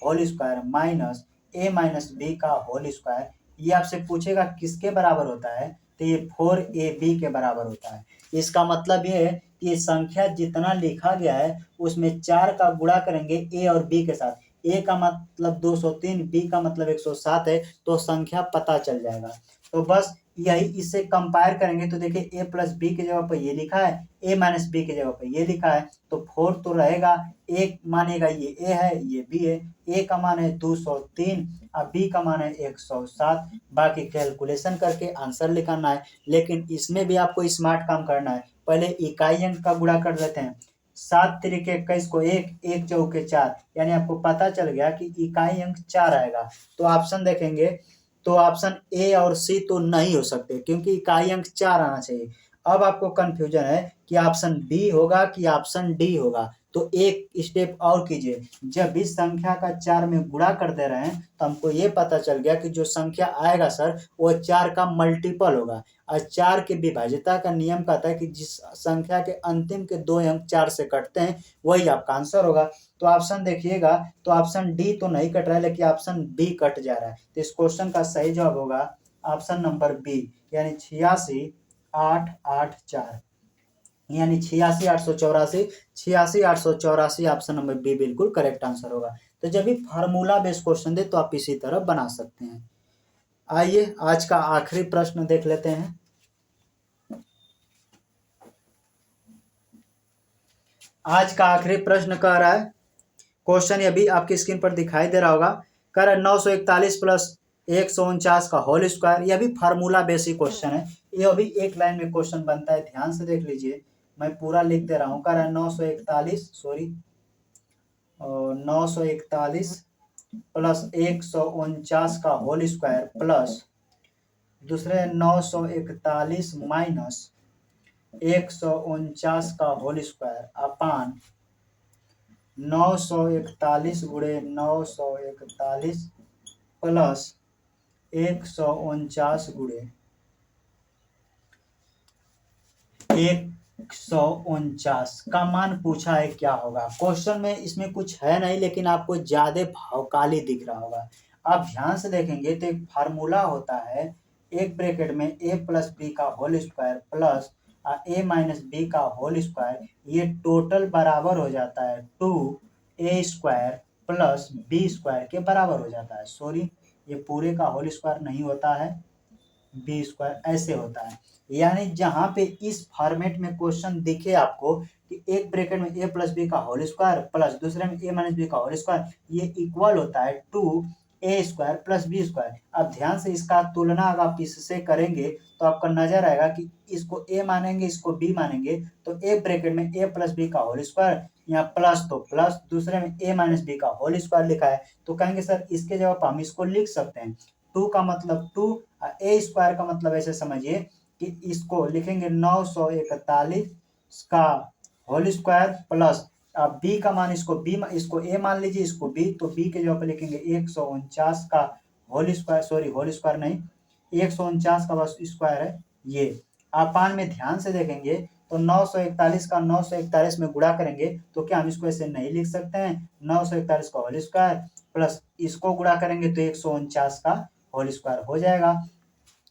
whole square minus a minus B का होल स्क्वायर। ये आपसे पूछेगा किसके बराबर होता है, तो ये 4ab के बराबर होता है। इसका मतलब ये है कि संख्या जितना लिखा गया है उसमें 4 का गुणा करेंगे a और b के साथ। a का मतलब 203, b का मतलब 107 है, तो संख्या पता चल जाएगा। तो बस यही इससे कंपेयर करेंगे तो देखिए a प्लस बी की जगह पर ये लिखा है, a माइनस बी की जगह पर ये लिखा है, तो 4 तो रहेगा, a मानेगा ये a है, ये b है। a का मान है 203 और b का मान है 107। बाकी कैलकुलेशन करके आंसर लिखना है, लेकिन इसमें भी आपको स्मार्ट काम करना है। पहले इकाई अंक का गुणा कर लेते हैं, 7 तिरिक 21 को 1 चौके 4, यानी आपको पता चल गया कि इकाई अंक 4 आएगा। तो ऑप्शन देखेंगे तो ऑप्शन ए और सी तो नहीं हो सकते, क्योंकि इकाई अंक 4 आना चाहिए। अब आपको कंफ्यूजन है कि ऑप्शन बी होगा कि ऑप्शन डी होगा, तो एक स्टेप और कीजिए। जब भी संख्या का 4 में गुणा कर दे रहे हैं तो हमको ये पता चल गया कि जो संख्या आएगा सर वो 4 का मल्टीपल होगा, और 4 के विभाज्यता का नियम कहता है कि जिस संख्या के अंतिम के 2 अंक 4 से कटते हैं वही आपका आंसर होगा। तो ऑप्शन देखिएगा, तो ऑप्शन डी तो नहीं कट रहा है, लेकिन ऑप्शन बी कट जा रहा है। तो इस क्वेश्चन का सही जवाब होगा ऑप्शन नंबर बी, यानी 86,884, यानी 86,884 ऑप्शन नंबर बी बिल्कुल करेक्ट आंसर होगा। तो जब भी फार्मूला बेस्ड क्वेश्चन दे तो आप इसी तरह बना सकते हैं। आइए आज का आखिरी प्रश्न देख लेते हैं। आज का आखिरी प्रश्न कह रहा है, क्वेश्चन ये भी आपकी स्क्रीन पर दिखाई दे रहा होगा, कह रहा है 941 प्लस 149 का होल स्क्वायर। यह भी फार्मूला बेसिक क्वेश्चन है, यह भी एक लाइन में क्वेश्चन बनता है, ध्यान से देख लीजिए, मैं पूरा लिख दे रहा हूँ। कह रहा है 941 प्लस 149 का होल स्क्वायर प्लस दूसरे 941 माइनस 149 का होल स्क्वायर अपान 941 गुणे 941 प्लस 149 गुणे 149 का मान पूछा है क्या होगा। क्वेश्चन में इसमें कुछ है नहीं, लेकिन आपको ज्यादा भावकाली दिख रहा होगा। आप ध्यान से देखेंगे तो एक फार्मूला होता है, एक ब्रैकेट में a प्लस बी का whole square plus a minus B का होल स्क्वायर, ये टोटल बराबर हो जाता है 2a square plus B square के बराबर हो जाता है। सॉरी, ये पूरे का होल स्क्वायर नहीं होता है, बी स्क्वायर ऐसे होता है। यानी जहां पे इस फॉर्मेट में क्वेश्चन दिखे आपको कि एक ब्रैकेट में a प्लस बी का होल स्क्वायर प्लस दूसरे में a माइनस बी का होल स्क्वायर, ये इक्वल होता है 2a square plus B square. अब ध्यान से इसका तुलना अगर आप इससे करेंगे तो आपका नजर आएगा कि इसको a मानेंगे इसको b मानेंगे, तो एक ब्रैकेट में a प्लस बी का होल स्क्वायर, यहाँ प्लस तो प्लस, दूसरे में a माइनस बी का होल स्क्वायर लिखा है, तो कहेंगे सर इसके जवाब हम इसको लिख सकते हैं 2 का मतलब 2, a स्क्वायर का मतलब ऐसे समझिए कि इसको लिखेंगे 941 का होल स्क्वायर प्लस अब b का मान इसको a मान लीजिए, इसको b, तो b के जगह पर लिखेंगे 149 का whole square, sorry whole square नहीं, 149 का बस स्क्वायर है ये। अपान में ध्यान से देखेंगे तो 941 का 941 में गुणा करेंगे तो क्या हम इसको ऐसे नहीं लिख सकते हैं, 941 का होल स्क्वायर प्लस इसको गुणा करेंगे तो 149 का होल स्क्वायर हो जाएगा।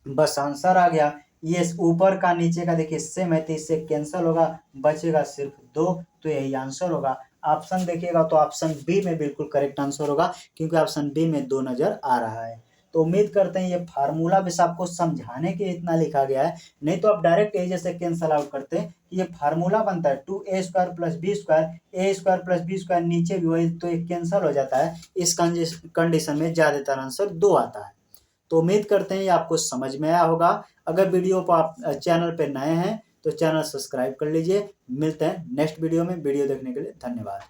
बस आंसर आ गया। ये ऊपर का नीचे का देखिए सेम है, तो इससे कैंसिल होगा, बचेगा सिर्फ 2, तो यही आंसर होगा। ऑप्शन देखिएगा तो ऑप्शन बी में बिल्कुल करेक्ट आंसर होगा, क्योंकि ऑप्शन बी में 2 नजर आ रहा है। तो उम्मीद करते हैं ये फार्मूला बस आपको समझाने के इतना लिखा गया है, नहीं तो आप डायरेक्ट ए जैसे कैंसल आउट करते हैं। ये फार्मूला बनता है 2a² + b², a² + b² नीचे भी वही, तो ये कैंसल हो जाता है। इस कंडीशन में ज्यादातर आंसर 2 आता है। तो उम्मीद करते हैं ये आपको समझ में आया होगा। अगर वीडियो पर आप चैनल पे नए हैं तो चैनल सब्सक्राइब कर लीजिए। मिलते हैं नेक्स्ट वीडियो में। वीडियो देखने के लिए धन्यवाद।